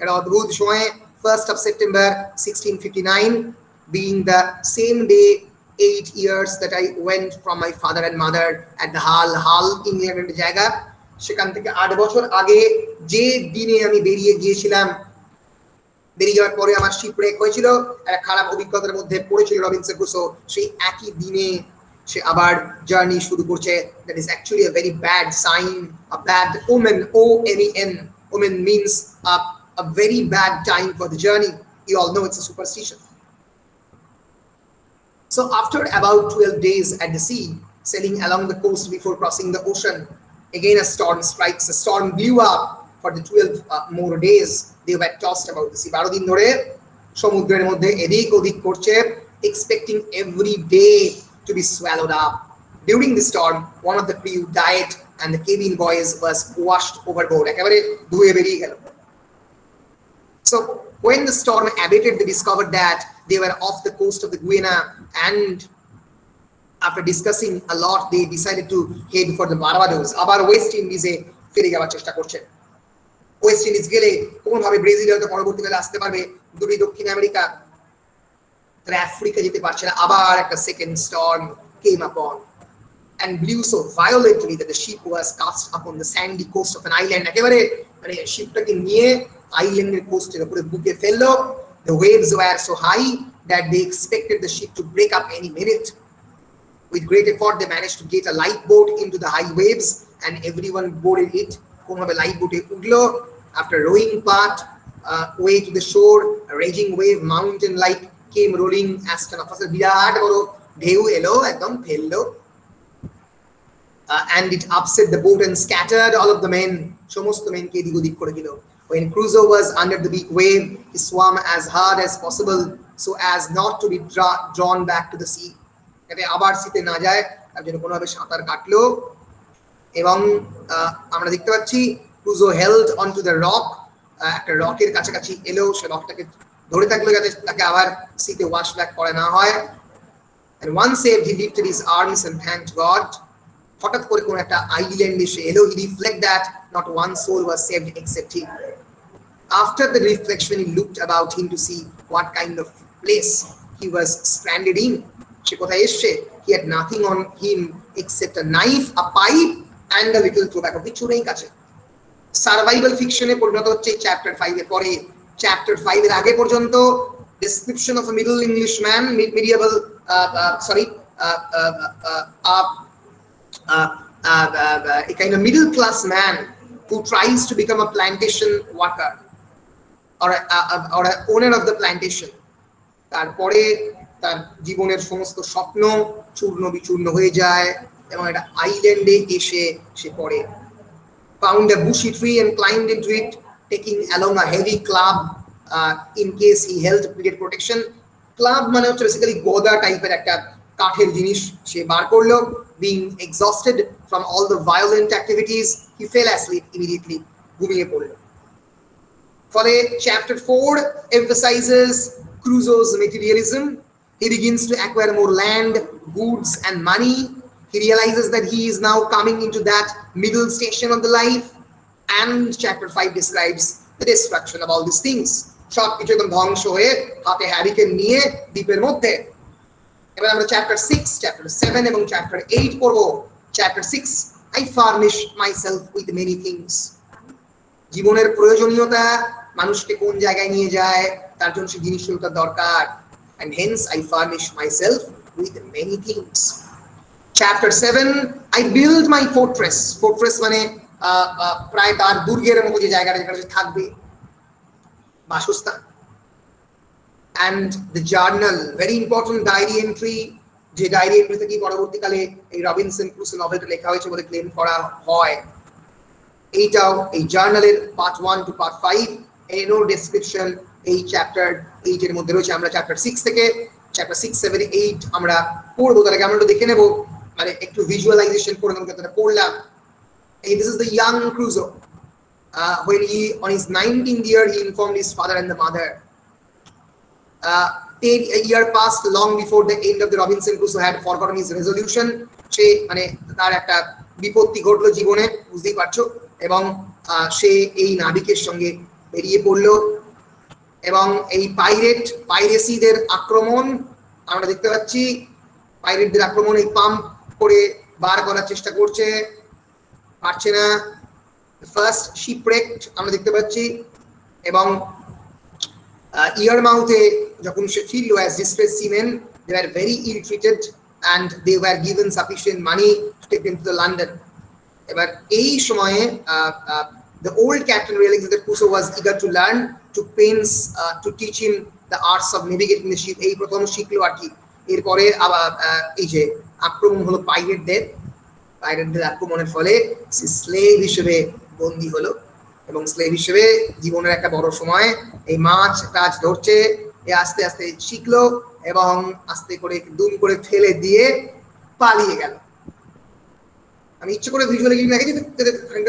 At অদ্ভুত সময়ে 1st of September 1659, being the same day 8 years that I went from my father and mother at the Hull, ইংল্যান্ডের জায়গা, সেখান থেকে 8 বছর আগে যে দিনে আমি বেরিয়ে গিয়েছিলাম, বেরিয়ে যাওয়ার পরে আমার শিপব্রেক হয়েছিল, একটা খারাপ অভিজ্ঞতার মধ্যে পড়েছিল রবিনসন ক্রুসো, সেই একই দিনে সে আবার জার্নি শুরু করছে। That is actually a very bad sign, a bad omen. O-M-E-N. Omen means a very bad time for the journey. You all know it's a superstition. So after about 12 days at the sea, sailing along the coast before crossing the ocean, again a storm strikes. The storm blew up for the 12 more days. They were tossed about the sea. 12 দিন ধরে সমুদ্রের মধ্যে এদিক ওদিক করছে, expecting every day to be swallowed up. During the storm, one of the crew died and the cabin boys was washed overboard. একেবারে ধুয়ে বেরিয়ে গেল। So when the storm abated, they discovered that they were off the coast of the Guyana, and after discussing a lot, they decided to head for the Barbados. আবার West ইন্ডিজে ফিরে যাওয়ার চেষ্টা করছে। West Indies গেলে কোন ভাবে ব্রাজিলে হয়তো পরবর্তীকালে আসতে পারবে, দুই দক্ষিণ আমেরিকা, তারা আফ্রিকা যেতে পারছে না। আবার একটা second storm came upon and blew so violently that the ship was cast upon the sandy coast of an island. একেবারে মানে শিপটাকে নিয়ে আইল্যান্ডের কোস্টের উপরে বুকে ফেললো। The waves were so high that they expected the ship to break up any minute. With great effort, they managed to get a lifeboat into the high waves, and everyone boarded it. কোনভাবে লাইফবোটে উঠলো। After rowing part way to the shore, a raging wave, mountain-like, came rolling astern of us. বিরাট বড় ঢেউ এলো, একদম ফেললো, and it upset the boat and scattered all of the men. সমস্ত মেনকে এদিক ওদিক করে দিল। When Crusoe was under the big wave, he swam as hard as possible so as not to be drawn back to the sea. যাতে আবার সিতে না যায় তার জন্য কোনোভাবে সাঁতার কাটলো। এবং আমরা দেখতে পাচ্ছি Crusoe held onto the rock, একটা রকের কাছাকাছি এলো, সে রকটাকে ধরে থাকলো যাতে তাকে আবার সিতে ওয়াশ ব্যাক করা না হয়। And once saved, he lifted his arms and thanked God. হঠাৎ করে কোন একটা আইল্যান্ডে সে এলো। He reflected that not one soul was saved except him. After the reflection, he looked about him to see what kind of place he was stranded in. সে কোথায় এসছে? He had nothing on him except a knife, a pipe, and a little tobacco. কিছু নেই কাছে। Survival ফিকশনে পরিণত হচ্ছে chapter 5 এর পরে। Chapter 5 এর আগে পর্যন্ত description of a middle Englishman, medieval, a kind of middle class man who tries to become a plantation worker or an owner of the plantation. তারপরে তার জীবনের সমস্ত স্বপ্ন চূর্ণ বিচূর্ণ হয়ে যায় এবং একটা আইল্যান্ডে এসে সে পড়ে। Found a bushy tree and climbed into it, taking along a heavy club in case he held needed protection. Club মানে হচ্ছে বেসিক্যালি গদা টাইপের একটা কাঠের জিনিস সে বার করলো। Being exhausted from all the violent activities, he fell asleep immediately. ঘুমিয়ে পড়লো। ফলে chapter 4 emphasizes Crusoe's materialism. He begins to acquire more land, goods, and money. He realizes that he is now coming into that middle station of the life. And chapter 5 describes the destruction of all these things. সব কিছু একদম ধ্বংস হয়ে হাতে hurricane নিয়ে দ্বীপের মধ্যে। এবার আমরা চ্যাপ্টার 6, চ্যাপ্টার 7 এবং চ্যাপ্টার 8 পড়ব। Chapter 6, I furnish myself with many things. জীবনের প্রয়োজনীয়তা মানুষকে কোন জায়গায় নিয়ে যায়, তার জন্য সেই জিনিসগুলো দরকার। And hence I furnish myself with many things. Chapter 7, I build my fortress. Fortress মানে প্রায় তার দুর্গের মতো যে জায়গাটা যেখানে থাকবে বাসস্থান। And the journal, very important diary entry, যে ডায়েরি এন্ট্রি থেকে পরবর্তীকালে এই রবিনসন ক্রুসো নভেলটা লেখা হয়েছে বলে ক্লেম করা হয়। এইটাও এই জার্নালের পার্ট 1 টু পার্ট 5 এরও ডেসক্রিপশন এই চ্যাপ্টার 8 এর মধ্যে রয়েছে। আমরা চ্যাপ্টার 6 থেকে চ্যাপ্টার 6, 7, 8 আমরা পড়বো। তার আগে আমরা একটু দেখে নেব, মানে একটু ভিজুয়ালাইজেশন করে নেব কতটা পড়লাম। This is the young Crusoe. When he, on his 19th year, he informed his father and the mother. A year passed long before the end of the Robinson Crusoe had forgotten his resolution. সে মানে তার একটা বিপত্তি ঘটলো জীবনে, বুঝতেই পারছো, এবং সে এই নাবিকের সঙ্গে বেরিয়ে পড়লো। এবং এই পাইরেসিদের আক্রমণ আমরা দেখতে পাচ্ছি। পাইরেটদের আক্রমণ এই পাম্প করে বার করার চেষ্টা করছে, পারছে না। ফার্স্ট শিপরেক আমরা দেখতে পাচ্ছি। এবং ইয়ারমাউথে যখন সে ফিরলো as distress seamen, they were very ill treated and they were given sufficient money to take them to the London. এবার এই সময়ে the old captain realized that Crusoe was eager to learn, took pains to teach him the arts of navigating the ship. এই প্রথম শিখলো আর কি। এরপরে আবার এই যে আক্রমণ হলো পাইরেটদের আক্রমণের ফলে সে স্লেভ হিসেবে বন্দী হলো, এবং স্লেভ হিসেবে জীবনের একটা বড় সময় এই মাছ টাছ ধরছে এ আস্তে আস্তে শিখলো, এবং আস্তে করে দুম করে ফেলে দিয়ে পালিয়ে গেল। আমি ইচ্ছে করে ভিজুয়ালি রেখেছি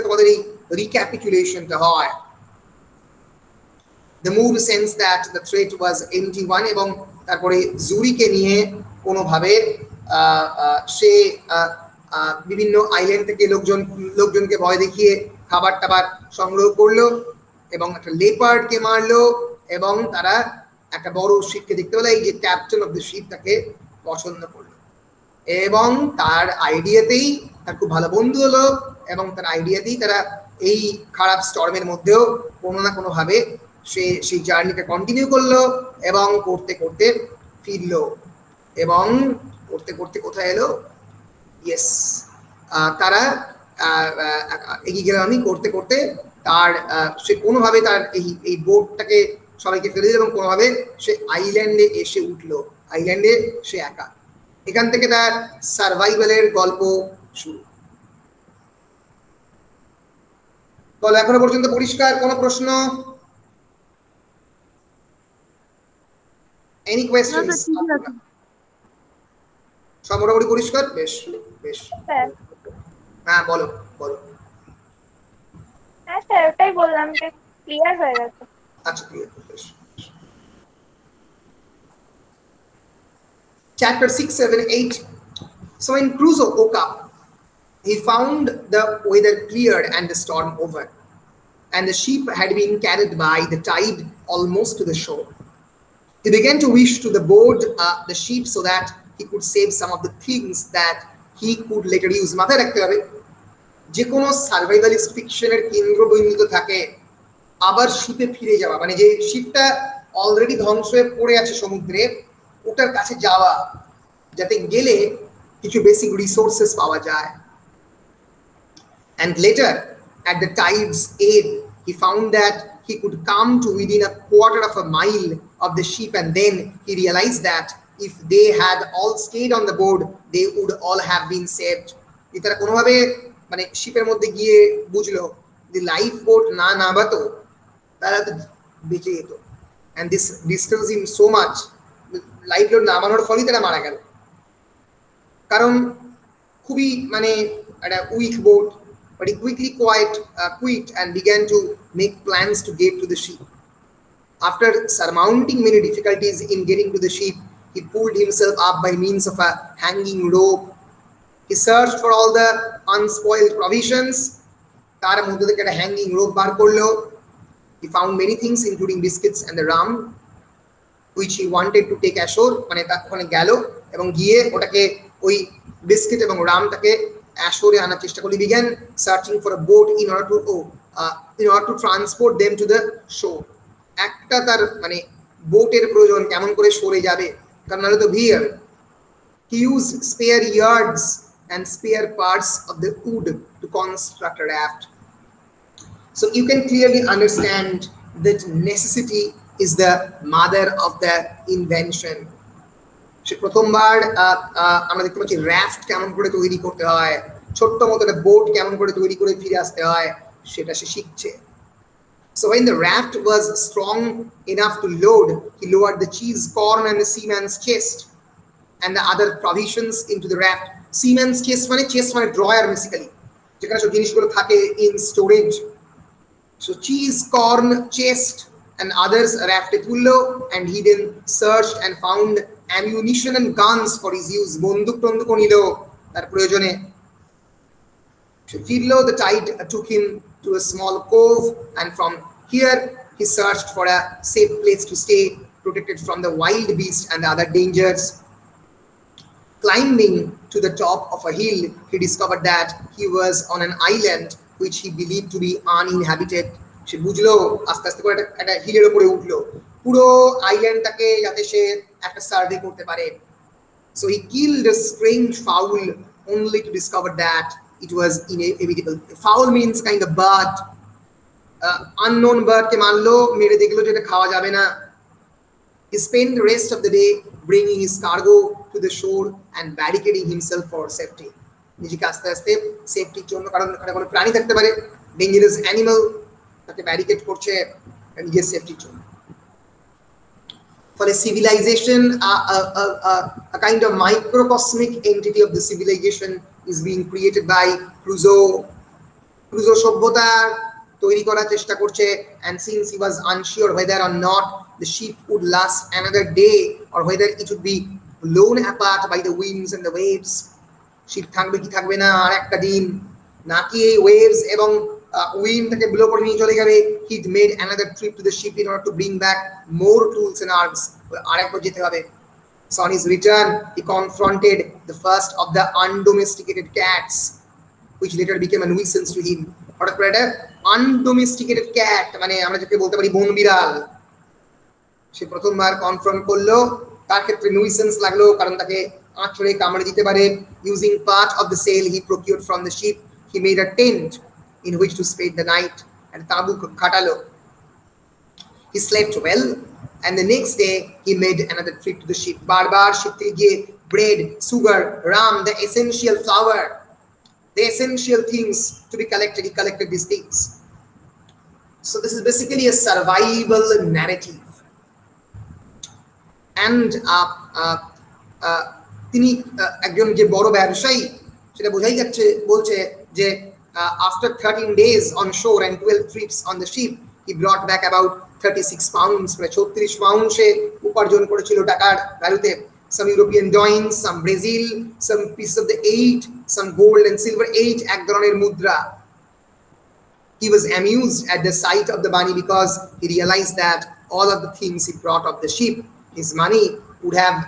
তোমাদের এই রিক্যাপিচুলেশনটা হয়। The move sensed that the threat was empty one, এবং তারপরে জুরিকে নিয়ে কোনোভাবে সে বিভিন্ন আইল্যান্ড থেকে লোকজনকে ভয় দেখিয়ে খাবার টাবার সংগ্রহ করলো, এবং একটা লেপার্ডকে মারলো, এবং তারা একটা বড় শিপকে দেখতে পেলো। এই যে ক্যাপ্টেন অফ দ্য শিপ তাকে পছন্দ করলো, এবং তার আইডিয়াতেই তার খুব ভালো বন্ধু হলো, এবং তার আইডিয়াতেই তারা এই খারাপ স্টর্মের মধ্যেও কোনো না কোনোভাবে সে সেই জার্নিটা কন্টিনিউ করলো, এবং করতে করতে ফিরলো, এবং করতে করতে কোথায় এলো, ইয়েস তারা এগিয়ে গেল। আমি করতে করতে তার সে কোনোভাবে তার এই বোটটাকে সবাইকে ফেলে দিল, এবং কোনোভাবে সে আইল্যান্ডে এসে উঠলো। আইল্যান্ডে সে একা। এখান থেকে তার সার্ভাইভালের গল্প শুরু। বলো, এখনো পর্যন্ত পরিষ্কার? কোনো প্রশ্ন? Any questions? সব মোটামুটি পরিষ্কার? বেশ বেশ। হ্যাঁ বলো বলো। হ্যাঁ স্যার, ওটাই বললাম যে ক্লিয়ার হয়ে গেছে। আচ্ছা ক্লিয়ার। বেশ। Chapter 6, 7, 8. So when Crusoe woke up, he found the weather cleared and the storm over, and the ship had been carried by the tide almost to the shore. He began to wish to board the ship so that he could save some of the things that he could later use. মাথায় রাখতে হবে, যে কোনো সার্ভাইভালিস্ট ফিকশনের কেন্দ্রবিন্দু থাকে আবার শিপে ফিরে যাওয়া, মানে যে শিপটা অলরেডি ধ্বংস হয়ে পড়ে আছে সমুদ্রে, ওটার কাছে যাওয়া, যাতে গেলে কিছু বেসিক রিসোর্সেস পাওয়া যায়। And later, at the tide's aid, he found that he could come to within a quarter of a mile of the ship, and then he realized that if they had all stayed on the board, they would all have been saved. তারা কোনোভাবে মানে শিপের মধ্যে গিয়ে বুঝলো যে life boat না নামাতো তারা তো বেঁচে যেত। And this disturbs him so much. Life boat নামানোর ফলেই তারা মারা গেল, কারণ খুবই মানে একটা weak boat. But he quickly quit and began to make plans to get to the ship. After surmounting many difficulties in getting to the ship, he pulled himself up by means of a hanging rope. He searched for all the unspoiled provisions. তার মধ্যে থেকে একটা hanging rope বার করলো। He found many things including biscuits and the rum which he wanted to take ashore, মানে ওখানে গেল এবং গিয়ে ওটাকে ওই বিস্কিট এবং রামটাকে ashore আনার চেষ্টা করলো। He began searching for a boat in order to transport them to the shore. একটা তার মানে বোটের প্রয়োজন, কেমন করে সরে যাবে, কারণ নাহলে তো ভিড়। He used spare yards and spare parts of the wood to construct a raft. So you can clearly understand that necessity is the mother of the invention. সে প্রথমবার আমরা দেখতে পাচ্ছি রাফট কেমন করে তৈরি করতে হয়, ছোট্ট মতো একটা বোট কেমন করে তৈরি করে ফিরে আসতে হয়, সেটা সে শিখছে। So when the raft was strong enough to load, he lowered the cheese, corn and the seaman's chest and the other provisions into the raft. Seaman's chest মানে drawer basically, যেখানে সব জিনিসগুলো থাকে in storage. So cheese, corn, chest and others rafte tullo, and he then searched and found ammunition and guns for his use. বন্দুক টন্দুক নিল তার প্রয়োজনে। ফিরলো, the tide took him to a small cove, and from here he searched for a safe place to stay, protected from the wild beast and the other dangers. Climbing to the top of a hill, he discovered that he was on an island which he believed to be uninhabited. সে বুঝলো আস্তে আস্তে করে একটা হিলের উপরে উঠলো, পুরো আইল্যান্ডটাকে যাতে সে একটা সার্ভে করতে পারে। So he killed a strange fowl only to discover that it was inevitable. Fowl means kind of bird, unknown bird কে মারলো, মেরে দেখলো যে এটা খাওয়া যাবে না। He spent the rest of the day bringing his cargo to the shore and barricading himself for safety. নিজেকে আস্তে আস্তে সেফটির জন্য, কারণ এখানে কোনো প্রাণী থাকতে পারে, ডেঞ্জারাস অ্যানিমাল, তাকে ব্যারিকেড করছে নিজের সেফটির জন্য। For a civilization, a kind of microcosmic entity of the civilization is being created by Crusoe. Crusoe সভ্যতা তৈরি করার চেষ্টা করছে, and since he was unsure whether or not the ship would last another day or whether it would be blown apart by the winds and the waves, ship থাকবে কি থাকবে না আর একটা দিন, নাকি এই waves এবং wind তাকে ব্লো করে নিয়ে চলে যাবে, he'd made another trip to the ship in order to bring back more tools and arms. আরেকবার যেতে হবে। So on his return, he confronted the first of the undomesticated cats, which later became a nuisance to him. হঠাৎ করে একটা undomesticated cat, মানে আমরা যাকে বলতে পারি বন বিড়াল, সে প্রথমবার কনফ্রন্ট করলো। তার ক্ষেত্রে nuisance লাগলো কারণ তাকে আঁচড়ে কামড়ে দিতে পারে। Using part of the sail he procured from the ship, he made a tent in which to spend the night, and tabu khatalo. He slept well, and the next day he made another trip to the ship. Barbar ship থেকে গিয়ে bread, sugar, rum, the essential flour, the essential things to be collected, he collected these things. So this is basically a survival narrative. And তিনি একজন যে বড় ব্যবসায়ী সেটা বোঝাই যাচ্ছে, বলছে যে after 13 days on shore and 12 trips on the ship, he brought back about 36 pounds, প্রায় 36 পাউন্ড সে উপার্জন করেছিল টাকার ভ্যালুতে। Some European coins, some Brazil, some piece of the 8, some gold and silver 8, এক ধরনের মুদ্রা। He was amused at the sight of the money because he realized that all of the things he brought off the ship, his money, would have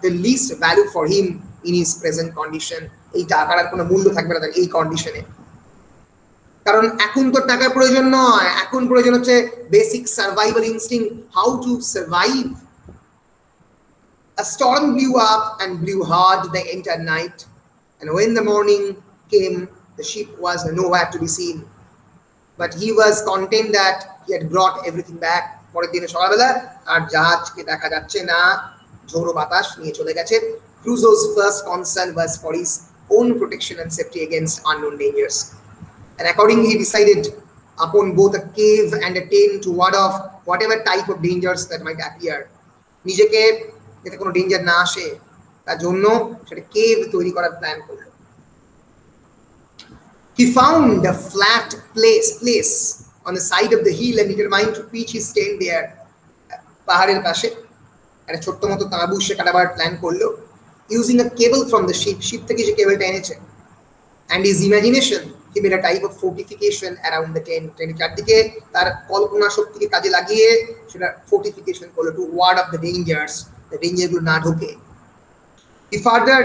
the least value for him in his present condition. এই টাকার আর কোনো মূল্য থাকবে না তার এই কন্ডিশনে, কারণ এখন তো টাকার প্রয়োজন নয়, এখন প্রয়োজন হচ্ছে basic survival instinct, how to survive. A storm blew up and blew hard the entire night, and when the morning came, the ship was nowhere to be seen. But he was content that he had brought everything back. পরের দিনে সকালবেলা আর জাহাজকে দেখা যাচ্ছে না, ঝোড়ো বাতাস নিয়ে চলে গেছে। Crusoe's first concern was for his own protection and safety against unknown dangers, and accordingly he decided upon both a cave and a tent to ward off whatever type of dangers that might appear. নিজেকে যাতে কোনো danger না আসে তার জন্য সেটা cave তৈরি করার প্ল্যান করলো। He found a flat place on the side of the hill and determined to pitch his tent there. পাহাড়ের পাশে একটা ছোট্ট মতো তাঁবু সে কাটাবার প্ল্যান করলো, using a cable from the ship থেকে যে কেবলটা এনেছে, and his imagination he made a type of fortification around the tent, চারদিকে তার কল্পনা শক্তিকে কাজে লাগিয়ে সেটা ফোর্টিফিকেশন করলো to ward off the dangers, the ডেঞ্জারগুলো না ঢোকে। He further,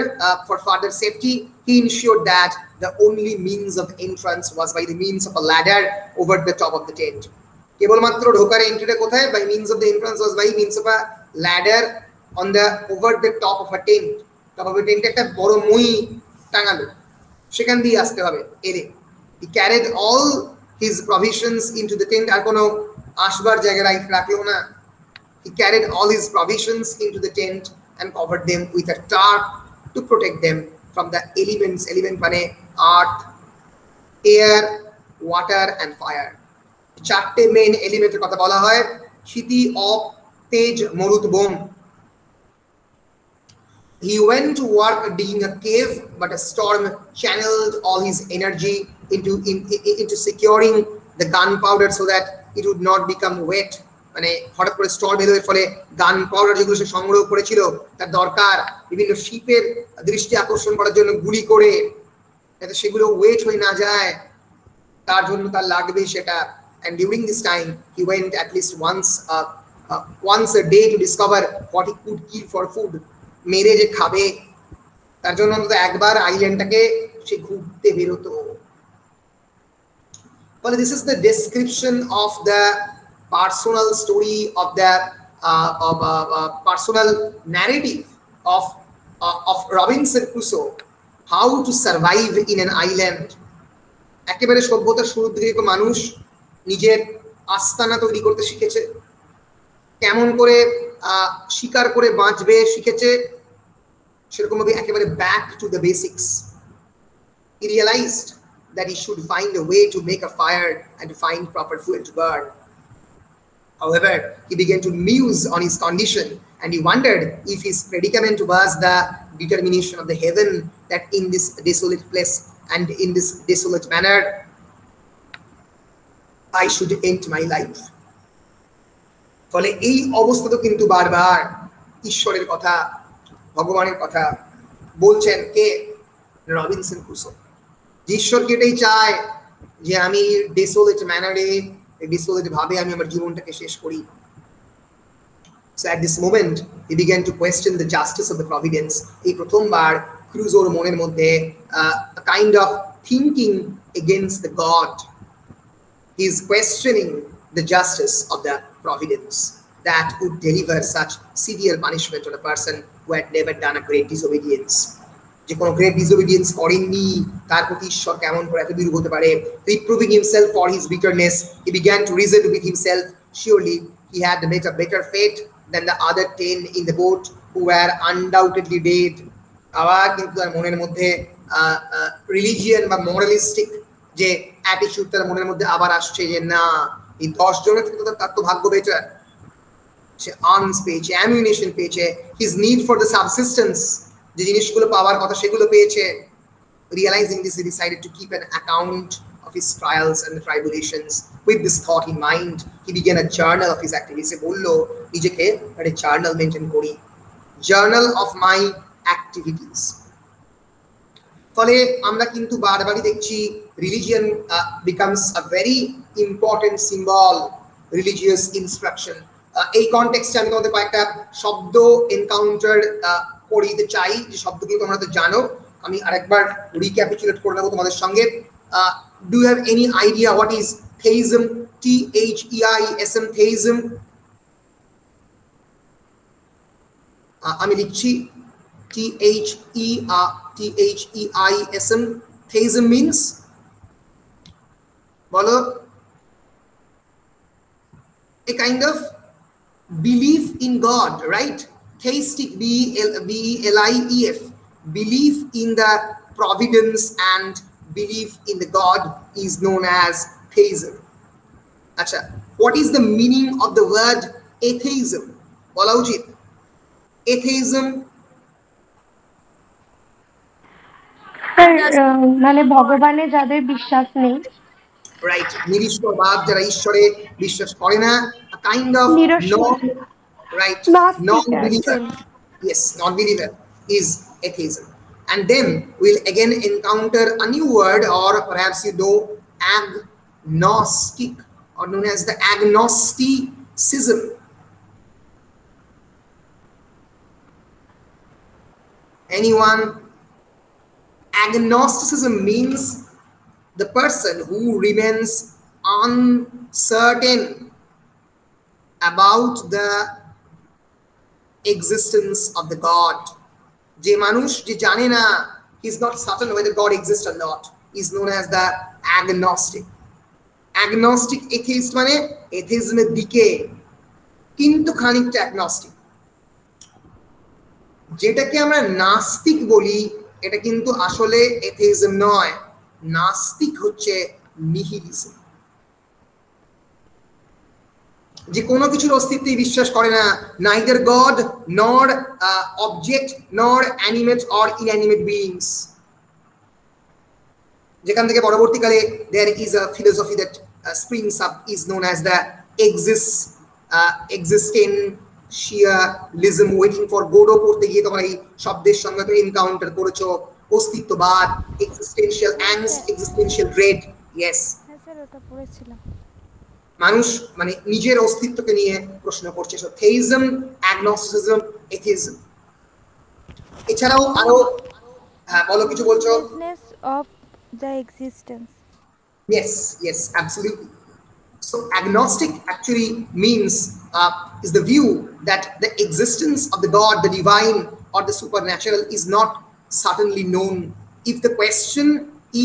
for further safety, he ensured that the only means of entrance was by the means of a ladder over the top of the tent. কেবলমাত্র ঢোকার এন্ট্রিটা কোথায়? By means of the entrance was by means of a ladder on the over the top of a tent. Top of a tent একটা বড় মই টাঙালো, সেখান দিয়ে আসতে হবে এরে। He carried all his provisions into the tent, আর কোনো আসবার জায়গা রাখলো না। He carried all his provisions into the tent and covered them with a tarp to protect them from the elements. Element মানে earth, air, water and fire. চারটে main এলিমেন্টের কথা বলা হয়, শীতি, অপ, তেজ, মরুত, bomb. He went to work digging a cave, but a storm channeled all his energy into securing the gunpowder so that it would not become wet. মানে হঠাৎ করে স্টর্ম এলো, এর ফলে গান পাউডার যেগুলো সে সংগ্রহ করেছিল তার দরকার বিভিন্ন শিপের দৃষ্টি আকর্ষণ করার জন্য গুলি করে, যাতে সেগুলো ওয়েট হয়ে না যায়, তার জন্য তার লাগবে সেটা। And during this time he went at least once a day to discover what he could kill for food. মেরে যে খাবে তার জন্য অন্তত একবার আইল্যান্ডটাকে সে ঘুরতে বেরোতো। Well, this is the description of the personal story of the personal narrative of Robinson Crusoe, how to survive in an island. একেবারে সভ্যতার শুরুর দিকে মানুষ নিজের আস্তানা তৈরি করতে শিখেছে, কেমন করে শিকার করে বাঁচবে শিখেছে, সেরকম ভাবে একেবারে back to the basics. He realized that he should find a way to make a fire and to find proper fuel to burn. However, he began to muse on his condition and he wondered if his predicament was the determination of the heaven, that in this desolate place and in this desolate manner I should end my life. ফলে এই অবস্থাতে কিন্তু বারবার ঈশ্বরের কথা, ভগবানের কথা বলছেন কে? Robinson Crusoe. ঈশ্বরকে এটাই চায় যে আমি ডেসোলেট ম্যানারে, ডেসোলেট ভাবে আমি আমার জীবনটাকে শেষ করি। So at this moment he began to question the justice of the providence. এই প্রথমবার ক্রুজোর মনের মধ্যে a kind of thinking against the God. He is questioning the justice of the providence that would deliver such severe punishment on a person who had never done a great disobedience. যে কোনো great disobedience করেননি, তার প্রতি ঈশ্বর কেমন করে এত বিরূপ হতে পারে? Reproving himself for his bitterness, he began to reason with himself. Surely he had met a better fate than the other 10 in the boat who were undoubtedly dead. আবার কিন্তু তার মনের মধ্যে রিলিজিয়ান বা মোরালিস্টিক যে অ্যাটিটিউড তার মনের মধ্যে আবার আসছে যে না, এই 10 জনের থেকে তার তো ভাগ্য বেটার। সে আর্মস পেয়েছে, অ্যামিউনিশন পেয়েছে, his need for the subsistence, যে জিনিসগুলো পাওয়ার কথা সেগুলো পেয়েছে। Realizing this, he decided to keep an account of his trials and the tribulations. With this thought in mind, he began a journal of his activities. সে বললো নিজেকে একটা journal maintain করি, journal of my activities. ফলে আমরা কিন্তু বারবারই দেখছি religion becomes a very important symbol, religious instruction. এই কনটেক্সটে আমি তোমাদের কয়েকটা শব্দ এনকাউন্টার করিতে চাই, যে শব্দগুলো তোমরা তো জানো, আমি আরেকবার রিক্যাপিচুলেট করে নেবো তোমাদের সঙ্গে। Do you have any idea what is theism? THEISM, theism. আমি লিখছি THEISM. Theism means, বলো, a kind of belief in God, right? Theistic, BELIEF, belief in the providence and belief in the God is known as theism. Acha, what is the meaning of the word atheism? বলা উচিত atheism মানে ভগবানে যাদের বিশ্বাস নেই, right, নিরীশ্বরবাদ, যারা ঈশ্বরে বিশ্বাস করে না, kind of right? Gnostic Non-believer, actually. yes, non-believer is atheism. And then we'll again encounter a new word, or perhaps you know, agnostic, or known as the agnosticism. Anyone? Agnosticism means the person who remains uncertain about the existence of the God. যে মানুষ যে জানে না, he is not certain whether God exists or not, is known as the agnostic. Agnostic atheist মানে atheismের দিকে কিন্তু খানিকটা agnostic। যেটাকে আমরা নাস্তিক বলি, এটা কিন্তু আসলে atheism নয়, নাস্তিক হচ্ছে nihilism। যে কোনো কিছুর অস্তিত্বে বিশ্বাস করে না, neither God nor object nor animate or inanimate beings। যেখান থেকে পরবর্তীকালে there is a philosophy that springs up is known as the existentialism, waiting for Godot পড়তে গিয়ে তোমরা এই শব্দের সঙ্গে তো এনকাউন্টার করেছো, অস্তিত্ববাদ, existential angst, existential dread। yes হ্যাঁ স্যার ওটা পড়েছিলাম। মানুষ মানে নিজের অস্তিত্বকে নিয়ে প্রশ্ন করছে। So theism, agnosticism, atheism। এছাড়াও আরো হ্যাঁ বলো, কিছু বলছো? Consciousness of the existence. Yes, absolutely. So agnostic actually means is the view that the existence of the God, the divine or the supernatural is not certainly known. If the question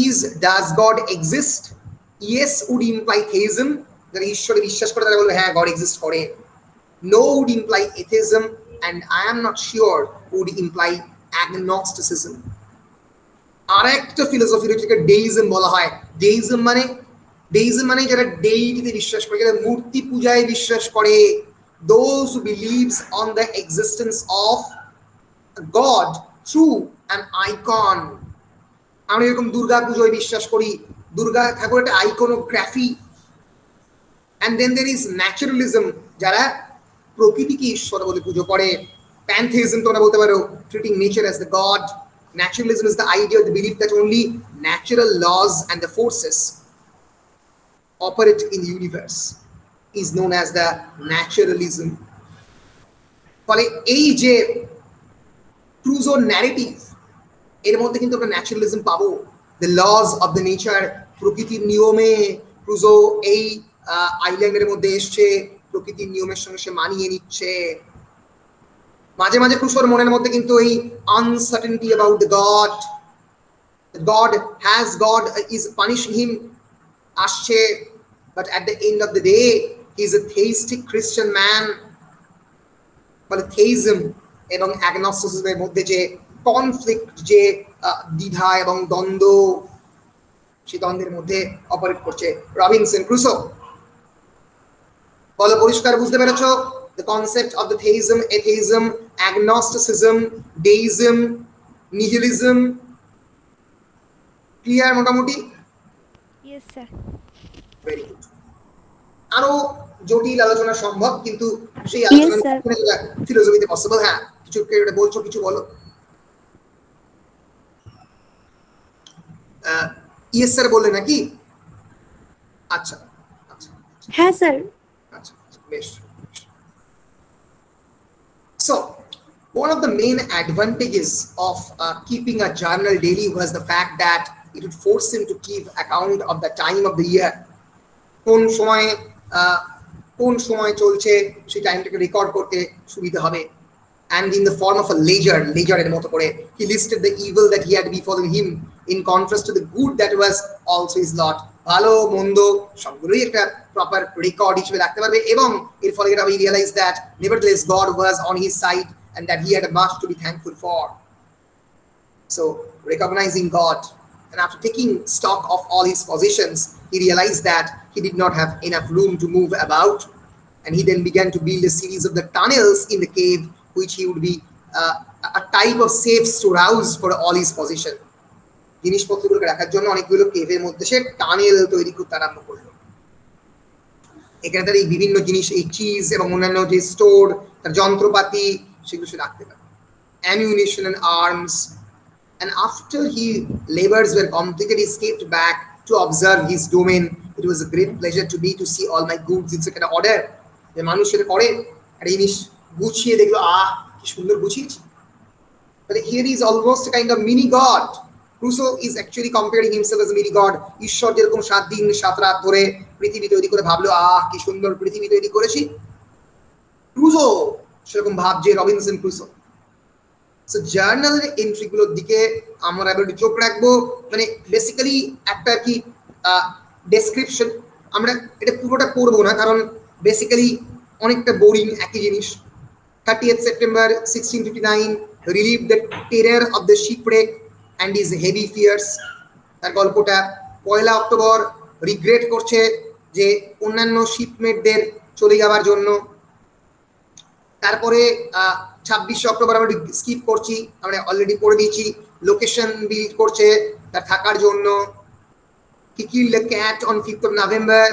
is does God exist, yes would imply theism, যারা ঈশ্বরে বিশ্বাস করে তারা বলবে হ্যাঁ God exists করে। No would imply atheism, and I am not sure would imply agnosticism. আর একটা philosophy যেটাকে ডেইজম বলা হয়। ডেইজম মানে যারা ডেইটিতে বিশ্বাস করে, যারা মূর্তি পূজায় বিশ্বাস করে, those who believes on the existence of a God through an icon। আমরা এরকম দুর্গা পূজায় বিশ্বাস করি, দুর্গা ঠাকুর একটা iconography. and then there is naturalism, যারা প্রকৃতিকে ঈশ্বর বলে পুজো করে। pantheism তোমরা বলতে পারো, treating nature as the god। naturalism is the idea of the belief that only natural laws and the forces operate in the universe, is known as the naturalism। ফলে এই যে ক্রুজো ন্যারেটিভ, এর মধ্যে কিন্তু আমরা ন্যাচারালিজম পাবো। the laws of the nature, প্রকৃতির নিয়মে ক্রুজো এই আইল্যান্ডের মধ্যে এসছে, প্রকৃতির নিয়মের সঙ্গে সে মানিয়ে নিচ্ছে। মাঝে মাঝে ক্রুসোর মনের মধ্যে কিন্তু এই uncertainty about the god is punishing him আসছে, but at the end of the day he is a theistic Christian man। বলে theism এবং agnosticism-এর মধ্যে যে কনফ্লিক্ট, যে দ্বিধা এবং দ্বন্দ্ব, সেই দ্বন্দ্বের মধ্যে অপারেট করছে রবিনসন ক্রুসো। বলো, পরিষ্কার বুঝতে পেরেছো the concept of the theism, atheism, agnosticism, deism, nihilism? clear মোটামুটি? Yes sir. very good। আরো জটিল আলোচনা সম্ভব, কিন্তু সেই আলোচনা ফিলোসফিতে পসিবল। হ্যাঁ কিছু বলছো, কিছু বলো। ইয়েস স্যার বললে নাকি? আচ্ছা হ্যাঁ স্যার। আচ্ছা বেশ। So one of the main advantages of keeping a journal daily was the fact that it would force him to keep account of the time of the year। কোন সময় চলছে সেই টাইমটাকে রেকর্ড করতে সুবিধা হবে। and in the form of a ledger এর মতো করে he listed the evil that he had befallen him in contrast to the good that was also his lot। ভালো মন্দ সবগুলোই একটা প্রপার রেকর্ড হিসেবে রাখতে পারবে, এবং এর ফলে এটা we realize that nevertheless God was on his side and that he had much to be thankful for। so recognizing God, and after taking stock of all his possessions, he realized that he did not have enough room to move about, and he then began to build a series of the tunnels in the cave, which he would be a type of safe storehouse for all his possession। জিনিসপত্রগুলোকে রাখার জন্য অনেকগুলো কেভের মধ্যে সে tunnel তৈরি করতে আরম্ভ করলো। এখানে তার এই বিভিন্ন জিনিস, এই চিজ এবং অন্যান্য যে স্টোর তার যন্ত্রপাতি সেগুলো সে রাখতে পারে, ammunition and arms. And after he labors were completed, he escaped back to observe his domain. It was a great pleasure to me to see all my goods in such an order. যে মানুষ সেটা করে একটা জিনিস গুছিয়ে দেখলো, কি সুন্দর গুছিয়েছি। But here is almost a kind of mini god. Crusoe is actually comparing himself as a mini god. ঈশ্বর যেরকম 7 দিন 7 রাত ধরে পৃথিবী তৈরি করে ভাবলো, কি সুন্দর পৃথিবী তৈরি করেছি, ক্রুজো সেরকম ভাবছে রবিনসন ক্রুসো। সো জার্নালের এন্ট্রিগুলোর দিকে আমরা এবার চোখ রাখবো। মানে বেসিক্যালি একটা কি ডেসক্রিপশন, আমরা এটা পুরোটা পড়বো না কারণ বেসিক্যালি অনেকটা বোরিং একই জিনিস। 30th September 1659 relieved the terror of the shipwreck and his heavy fears. তার গল্পটা 1 অক্টোবর রিগ্রেট করছে যে অন্যান্য শিপমেটদের চলে যাওয়ার জন্য। তারপরে 26 অক্টোবর আমরা স্কিপ করছি, আমরা অলরেডি পড়ে দিয়েছি, লোকেশন বিল্ড করছে তার থাকার জন্য। He killed a cat on 5th of November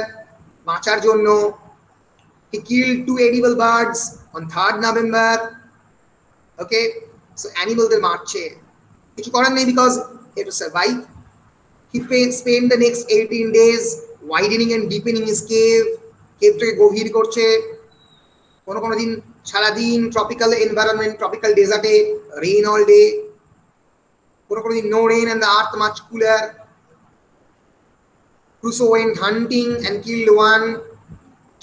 বাঁচার জন্য। He killed 2 edible birds on 3rd November. Okay, so animalদের মারছে, কিছু করার নেই because he had to survive. He spent the next 18 days widening and deepening his cave. কেভটাকে গভীর করছে। কোনো দিন সারাদিন ট্রপিক্যাল এনভায়রনমেন্ট, ট্রপিক্যাল ডেজার্টে রেইন অল ডে, কোনো দিন no rain and the earth much cooler. Crusoe went hunting and killed one.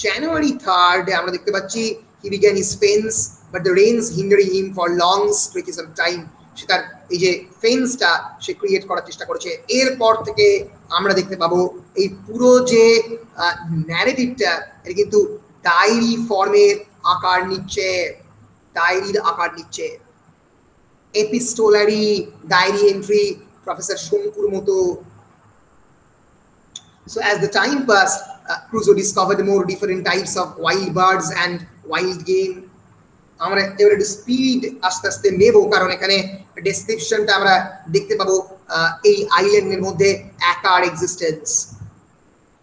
January 3rd আমরা দেখতে পাচ্ছি he began his fence but the rains hindering him for long stretches of time. সে তার এই যে ফেন্সটা সে create করার চেষ্টা করেছে। এরপর থেকে আমরা দেখতে পাবো এই পুরো যে ন্যারেটিভটা এটা কিন্তু ডায়েরি ফর্মের আকার নিচ্ছে, ডায়েরির আকার নিচ্ছে। এপিস্টোলারি ডায়েরি এন্ট্রি প্রফেসর শঙ্কুর মতো। So as the time passed, Crusoe discovered more different types of wild birds and wild game. আমরা এবারে একটু স্পিড আস্তে আস্তে নেব কারণ এখানে ডেসক্রিপশনটা আমরা দেখতে পাবো এই আইল্যান্ডের মধ্যে একার existence.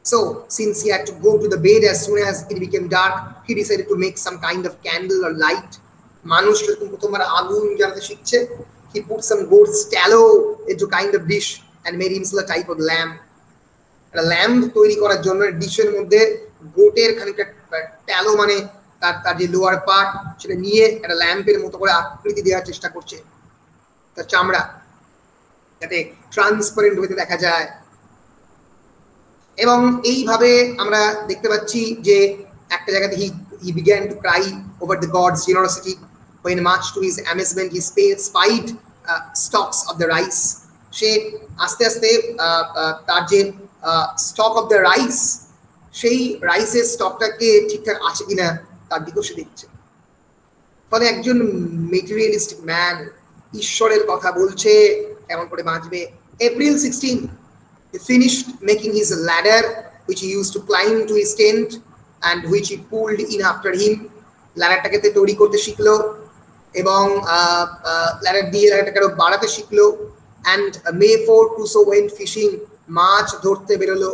So since he had to go to the bed as soon as it became dark, he decided to make some kind of candle or light. মানুষ যখন প্রথমবার আগুন জ্বালাতে শিখছে, he put some goat's tallow into kind of dish and made himself a type of lamp. একটা lamp তৈরি করার জন্য ডিশের মধ্যে গোটের খানিকটা ট্যালো মানে তার যে লোয়ার পার্ট সেটা নিয়ে একটা ল্যাম্পের মতো করে আকৃতি দেওয়ার চেষ্টা করছে, তার চামড়া যাতে ট্রান্সপারেন্ট হতে দেখা যায়। এবং এইভাবে আমরা দেখতে পাচ্ছি যে একটা জায়গাতে he began to cry over the god's generosity when much to his amazement he spied stalks of the rice. সে আস্তে আস্তে তার যে স্টক অফ দ্য রাইস, সেই রাইসের স্টকটাকে ঠিকঠাক আছে কিনা তার দিকেও সে দেখছে। ফলে একজন মেটেরিয়ালিস্টিক ম্যান ঈশ্বরের কথা বলছে কেমন করে বাঁচবে। April 16 he finished making his ladder which he used to climb to his tent and which he pulled in after him. ল্যাডারটাকে তৈরি করতে শিখলো এবং ল্যাডার দিয়ে ল্যাডারটাকে আরো বাড়াতে শিখলো। and May 4 Crusoe went fishing, মাছ ধরতে বেরোলো।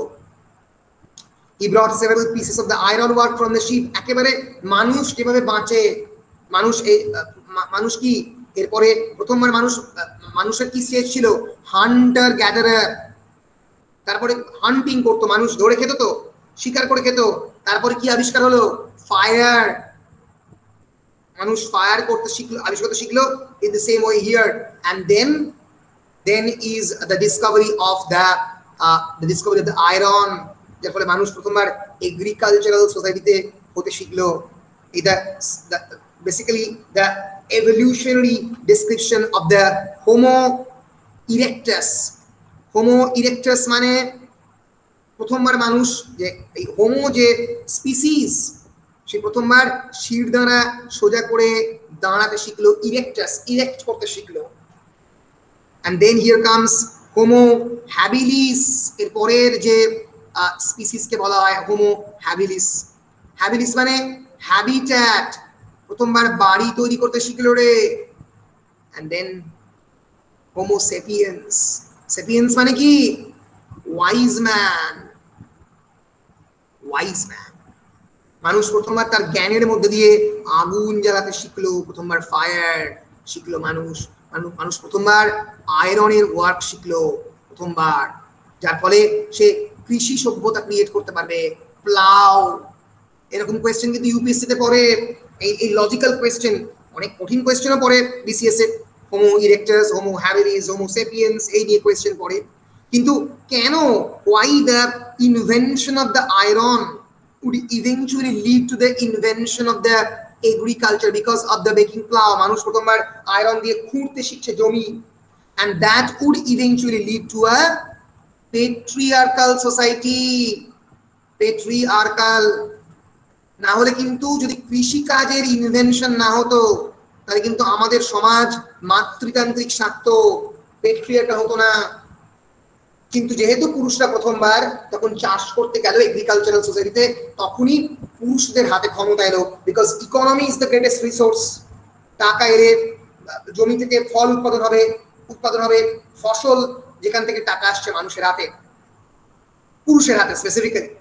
he brought several pieces of the iron work from the ship. একেবারে মানুষ যেভাবে বাঁচে, মানুষ কি এরপরে প্রথমবার মানুষের কি স্টেজ ছিল, হান্টার গ্যাদারার। তারপরে হান্টিং করতো, মানুষ ধরে খেত, তো শিকার করে খেত। তারপরে কি আবিষ্কার হলো, ফায়ার। মানুষ ফায়ার করতে শিখলো, আবিষ্কার করতে শিখলো। in the same way here, and then is the discovery of the iron, যার ফলে মানুষ প্রথমবার এগ্রিকালচারাল সোসাইটিতে হতে শিখলো। এটা basically the evolutionary description of the Homo erectus. Homo erectus মানে প্রথমবার মানুষ যে এই হোমো যে স্পিসিস, সে প্রথমবার শিরদাঁড়া সোজা করে দাঁড়াতে শিখলো, ইরেক্টাস ইরেক্ট করতে শিখলো। and then here comes Homo habilis, এর পরের যে স্পিসিস কে বলা হয় Homo habilis. habilis মানে হ্যাবিট্যাট, প্রথমবার বাড়ি তৈরি করতে শিখলো রে। and then Homo sapiens. sapiens মানে কি, wise man. wise man. মানুষ প্রথমবার তার জ্ঞানের মধ্যে দিয়ে আগুন জ্বালাতে শিখলো, প্রথমবার ফায়ার শিখলো মানুষ। মানুষ প্রথমবার আয়রনের ওয়ার্ক শিখলো প্রথমবার, যার ফলে সে কৃষি সভ্যতা ক্রিয়েট করতে পারবে, প্লাউ। এরকম কোয়েশ্চেন কিন্তু ইউপিএসসি তে পড়ে, এই লজিক্যাল কোয়েশ্চেন, অনেক কঠিন কোয়েশ্চেনও পড়ে বিসিএস এ, homo erectus, homo habilis, homo sapiens, এই নিয়ে কোয়েশ্চেন পড়ে। কিন্তু কেন, why the invention of the iron would eventually lead to the invention of the agriculture because of the baking plow? মানুষ প্রথমবার আয়রন দিয়ে খুঁড়তে শিখছে জমি, and that would eventually lead to a patriarchal society. patriarchal না হলে কিন্তু, যদি কৃষি কাজের ইনভেনশন না হতো, তাহলে কিন্তু আমাদের সমাজ মাতৃতান্ত্রিক থাকতো, পেট্রিয়ার্কাল হতো না। কিন্তু যেহেতু পুরুষরা প্রথমবার তখন চাষ করতে গেল এগ্রিকালচারাল সোসাইটিতে, তখনই পুরুষদের হাতে ক্ষমতা এলো, because economy is the greatest resource. টাকা এলে জমি থেকে ফল উৎপাদন হবে, ফসল যেখান থেকে টাকা আসছে মানুষের হাতে, পুরুষের হাতে স্পেসিফিক্যালি।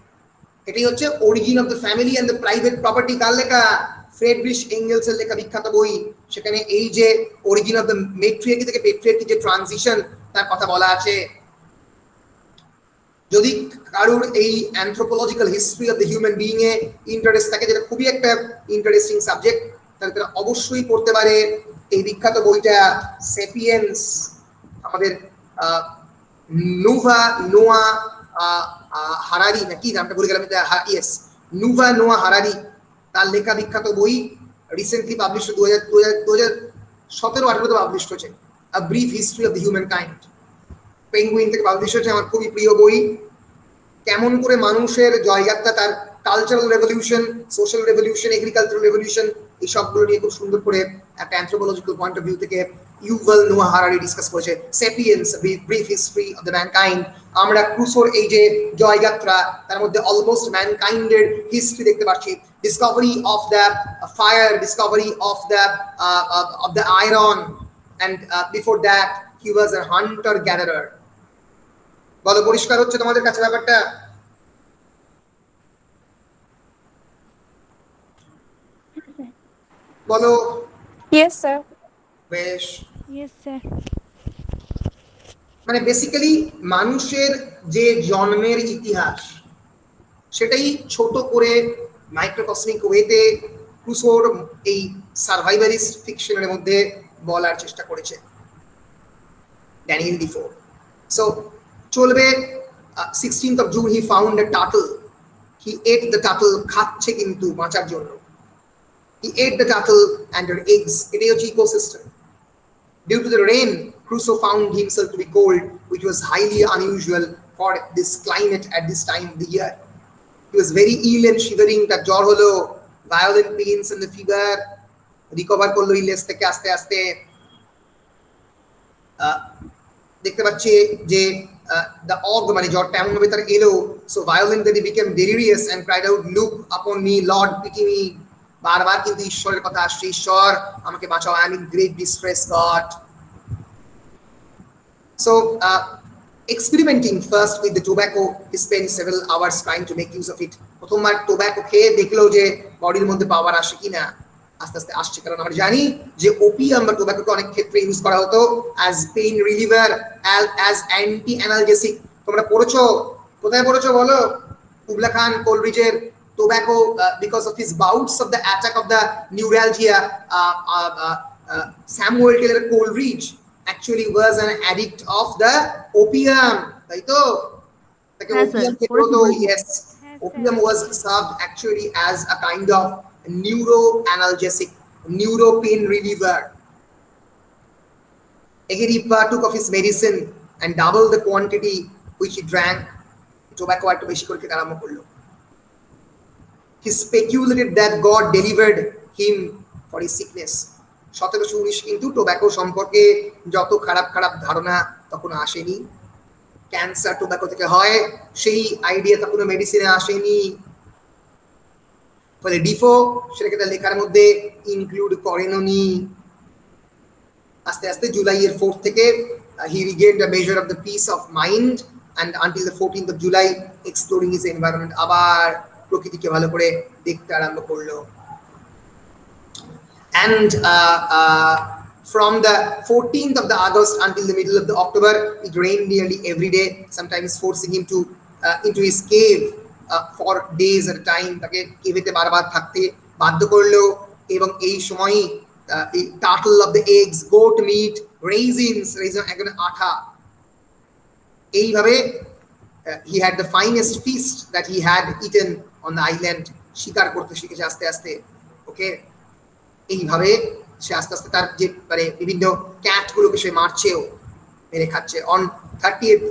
এটাই হচ্ছে origin of the family and the private property. কার লেখা? ফ্রেডরিশ এঙ্গেলসের লেখা বিখ্যাত বই। সেখানে এই যে অরিজিন অফ দ্য মেট্রিয়ার্কি থেকে পেট্রিয়ার্কি যে ট্রানজিশন, তার কথা বলা আছে। যদি কারোর এই anthropological history of the human being a interest থাকে, যেটা খুবই একটা ইন্টারেস্টিং সাবজেক্ট, তাহলে তারা অবশ্যই পড়তে পারে এই বিখ্যাত বইটা, সেপিয়েন্স। আমাদের নোয়া হারারি, নাকি নামটা ভুলে গেলাম, ইয়েস, নোয়া হারারি, তার লেখা বিখ্যাত বই, রিসেন্টলি পাবলিশ, 2017-18 পাবলিশ হয়েছে, a brief history of the human kind. Penguin থেকে পাবলিশ হয়েছে, আমার খুবই প্রিয় বই। কেমন করে মানুষের জয়যাত্রা, তার cultural revolution, social revolution, agricultural revolution, এই সবগুলো নিয়ে খুব সুন্দর করে একটা অ্যানথ্রোপোলজিক্যাল পয়েন্ট অফ ভিউ থেকে ইউভাল নোয়া হারারি ডিসকাস করেছে, sapiens, brief history of the mankind. আমরা ক্রুসোর এই যে জয়যাত্রা, তার মধ্যে অলমোস্ট ম্যানকাইন্ডের হিস্ট্রি দেখতে পাচ্ছি। Discovery of the fire, Discovery of the iron, and before that he was a Hunter gatherer. বলো, পরিষ্কার হচ্ছে তোমাদের কাছে ব্যাপারটা? বলো। Yes, sir. বেশ। Yes, sir. মানে বেসিক্যালি মানুষের যে জন্মের ইতিহাস, সেটাই ছোট করে মাইক্রোকসমিক ওয়েতে ক্রুসোর এই সার্ভাইভালিস্ট ফিকশনের মধ্যে বলার চেষ্টা করেছে ড্যানিয়েল ডিফো। সো চলবে। 16th of June he found a turtle. He ate the turtle, খাচ্ছে কিন্তু বাঁচার জন্য। He ate the turtle and her eggs. It is ecosystem. Due to the rain, Crusoe found himself to be cold, which was highly unusual for this climate at this time of the year. He was very ill and shivering. তার জ্বর হলো, violent pains and the fever. Recover করলো ইলেস থেকে আস্তে আস্তে। দেখতে পাচ্ছি যে the og, মানে জ্বরটা এমন ভাবে তার এলো, so violent that he became delirious and cried out, "Look upon me, Lord, pity me." বারবার কিন্তু ঈশ্বরের কথা আসছে, ঈশ্বর আমাকে বাঁচাও, I am in great distress, God. So experimenting first with the tobacco, he spent several hours trying to make use of it. প্রথমবার tobacco খেয়ে দেখলো যে বডির মধ্যে পাওয়ার আসে কিনা। আস্তে আস্তে আসছে, কারণ আমরা জানি যে ওপিয়াম বা টোব্যাকোকে অনেক ক্ষেত্রে ইউজ করা হতো as pain reliever, as anti analgesic. তোমরা পড়েছো? কোথায় পড়েছো বলো? কুবলা খান কোলরিজের tobacco, because of his bouts of the attack of the neuralgia, Samuel Taylor Coleridge actually was an addict of the opium. Right? Yes, opium was served actually as a kind of neuroanalgesic, neuropain reliever. Again, he partook of his medicine and doubled the quantity which he drank. Tobacco একটু বেশি করে খেতে আরম্ভ করলো। He speculated that God delivered him for his sickness. 1719 কিন্তু tobacco সম্পর্কে যত খারাপ খারাপ ধারণা তখন আসেনি। ক্যান্সার টোব্যাকো থেকে হয়, সেই আইডিয়া তখন মেডিসিনে আসেনি। ফলে ডিফো সেটাকে তার লেখার মধ্যে ইনক্লুড করেননি। আস্তে আস্তে জুলাইয়ের 4 থেকে he regained a measure of the peace of mind, and until the 14th of July exploring his environment আবার প্রকৃতিকে ভালো করে দেখতে আরম্ভ করলো। And from the 14th of the August until the middle of the October, it rained nearly every day, sometimes forcing him to into his cave for days at a time. তাকে কেভেতে বারবার থাকতে বাধ্য করলো এবং এই সময়ই turtle of the eggs, goat meat, raisins একদম আঠা, এইভাবে he had the finest feast that he had eaten on the island. শিকার করতে শিখেছে আস্তে আস্তে। ওকে, এইভাবে সে আস্তে আস্তে তার যে মানে বিভিন্ন ক্যাট গুলোকে সে মারছেও, মেরে খাচ্ছে। On 30th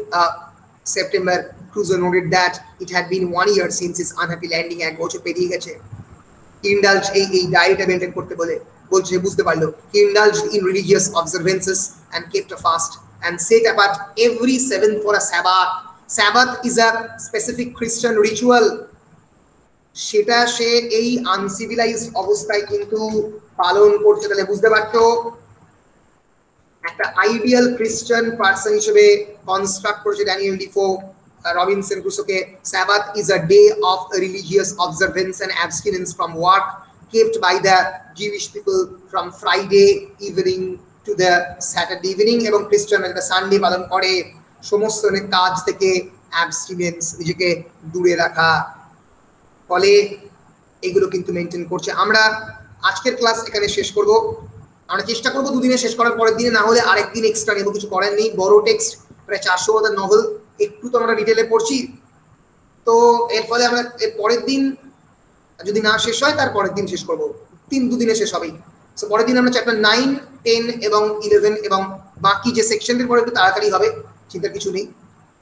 September, Crusoe noted that it had been 1 year since his unhappy landing, 1 বছর পেরিয়ে গেছে। Indulged এই ডায়েটটা মেনটেন করতে বলছে, বুঝতে পারলো। He indulged in religious observances and kept a fast and set apart every 7th for a Sabbath. Sabbath is a specific Christian ritual. সেটা সে এই আনসিভিলাইজড অবস্থায় কিন্তু পালন করছে। তাহলে বুঝতে পারছো একটা আইডিয়াল ক্রিশ্চিয়ান পারসন হিসেবে কনস্ট্রাক্ট করেছে ড্যানিয়েল ডিফো রবিনসন ক্রুসোকে। Sabbath is a day of religious observance and abstinence from work kept by the Jewish people from Friday evening to the Saturday evening, এবং খ্রিস্টানরা সানডে পালন করে। সমস্ত কাজ থেকে অ্যাবস্টিনেন্স, নিজেকে দূরে রাখা, ফলে এগুলো কিন্তু মেনটেন করছে। আমরা আজকের ক্লাস এখানে শেষ করব। আমরা চেষ্টা করব দুদিনে শেষ করার, পরের দিনে না হলে আরেকদিন এক্সট্রা নেব, কিছু করার নেই। বড় টেক্সট, প্রায় 400 পাতার নভেল, একটু তো আমরা ডিটেলে পড়ছি, তো এর ফলে আমরা এর পরের দিন যদি না শেষ হয় তার পরের দিন শেষ করব, দুদিনে শেষ হবেই। সো পরের দিন আমরা চ্যাপ্টার 9, 10 এবং 11 এবং বাকি যে সেকশনটার পরে একটু তাড়াতাড়ি হবে, চিন্তার কিছু নেই।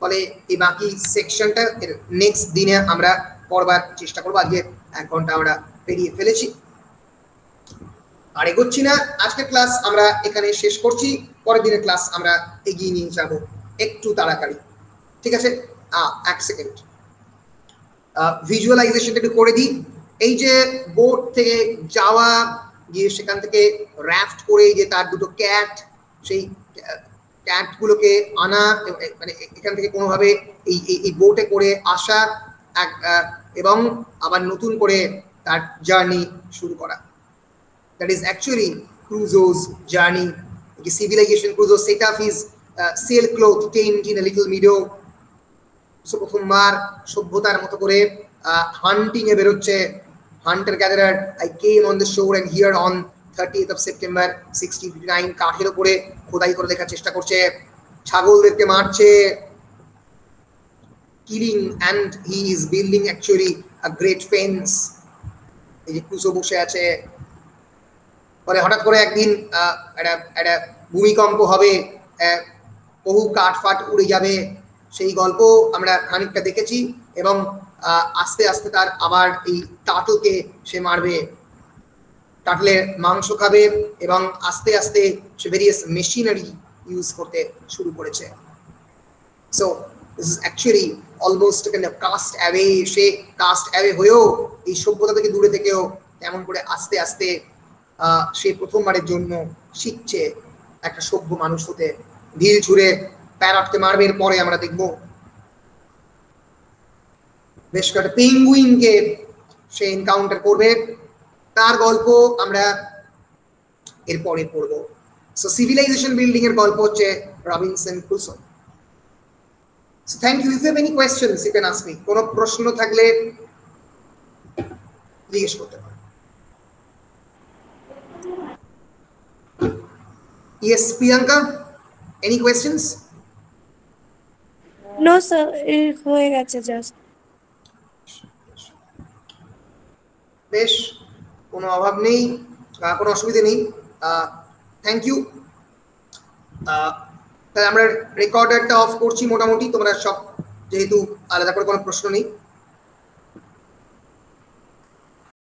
ফলে এই বাকি সেকশনটা নেক্সট দিনে আমরা পড়বার চেষ্টা করবো। আজকে 1 ঘন্টা আমরা পেরিয়ে ফেলেছি, আর এগোচ্ছি না। আজকের ক্লাস আমরা এখানে শেষ করছি, পরের দিনের ক্লাস আমরা এগিয়ে নিয়ে যাব একটু তাড়াতাড়ি, ঠিক আছে? 1 সেকেন্ড ভিজুয়ালাইজেশনটা একটু করে দিই। এই যে বোট থেকে যাওয়া, গিয়ে সেখান থেকে র্যাফট করে যে তার দুটো ক্যাট, সেই ক্যাটগুলোকে আনা, মানে এখান থেকে কোনোভাবে এই বোটে করে আসা, এবং আবার নতুন করে তার জার্নি শুরু করা। That is actually Crusoe's journey. The civilization Crusoe set up his sailcloth tent in a little meadow. So প্রথমবার সভ্যতার মতো করে হান্টিং এ বেরোচ্ছে। Hunter gatherer, I came on the shore and here on 30th of September 1659, কাঠের উপরে খোদাই করে দেখার চেষ্টা করছে, ছাগলদেরকে মারছে, killing, and he is building actually a great fence. এই যে ক্রুসো বসে আছে, পরে হঠাৎ করে একদিন একটা ভূমিকম্প হবে, বহু কাঠ ফাট উড়ে যাবে, সেই গল্প আমরা খানিকটা দেখেছি। এবং আস্তে আস্তে তার আবার এই টাটলকে সে মারবে, টাটলের মাংস খাবে, এবং আস্তে আস্তে সে ভেরিয়াস মেশিনারি ইউজ করতে শুরু করেছে। So this is actually almost kind of cast away, say cast away হয়েও এই সভ্যতা থেকে দূরে থেকেও তেমন করে আস্তে আস্তে সে প্রথমবারের জন্য শিখছে একটা সভ্য মানুষ হতে। ঢিল ছুঁড়ে প্যারটকে মারবে, এর পরে আমরা দেখব বেশ কয়েকটা পেঙ্গুইনকে সে এনকাউন্টার করবে, তার গল্প আমরা এরপরে পড়ব। সো সিভিলাইজেশন বিল্ডিং এর গল্প হচ্ছে Robinson Crusoe. So thank you. If you have any questions, you can ask me. কোনো প্রশ্ন থাকলে জিজ্ঞেস করতে পারেন। Yes, Priyanka, any questions? No sir, হয়ে গেছে জাস্ট। বেশ, কোনো অভাব নেই, কোনো অসুবিধা নেই। Thank you. তাহলে আমরা রেকর্ডারটা অফ করছি মোটামুটি, তোমরা সব যেহেতু আলাদা করে কোনো প্রশ্ন নেই।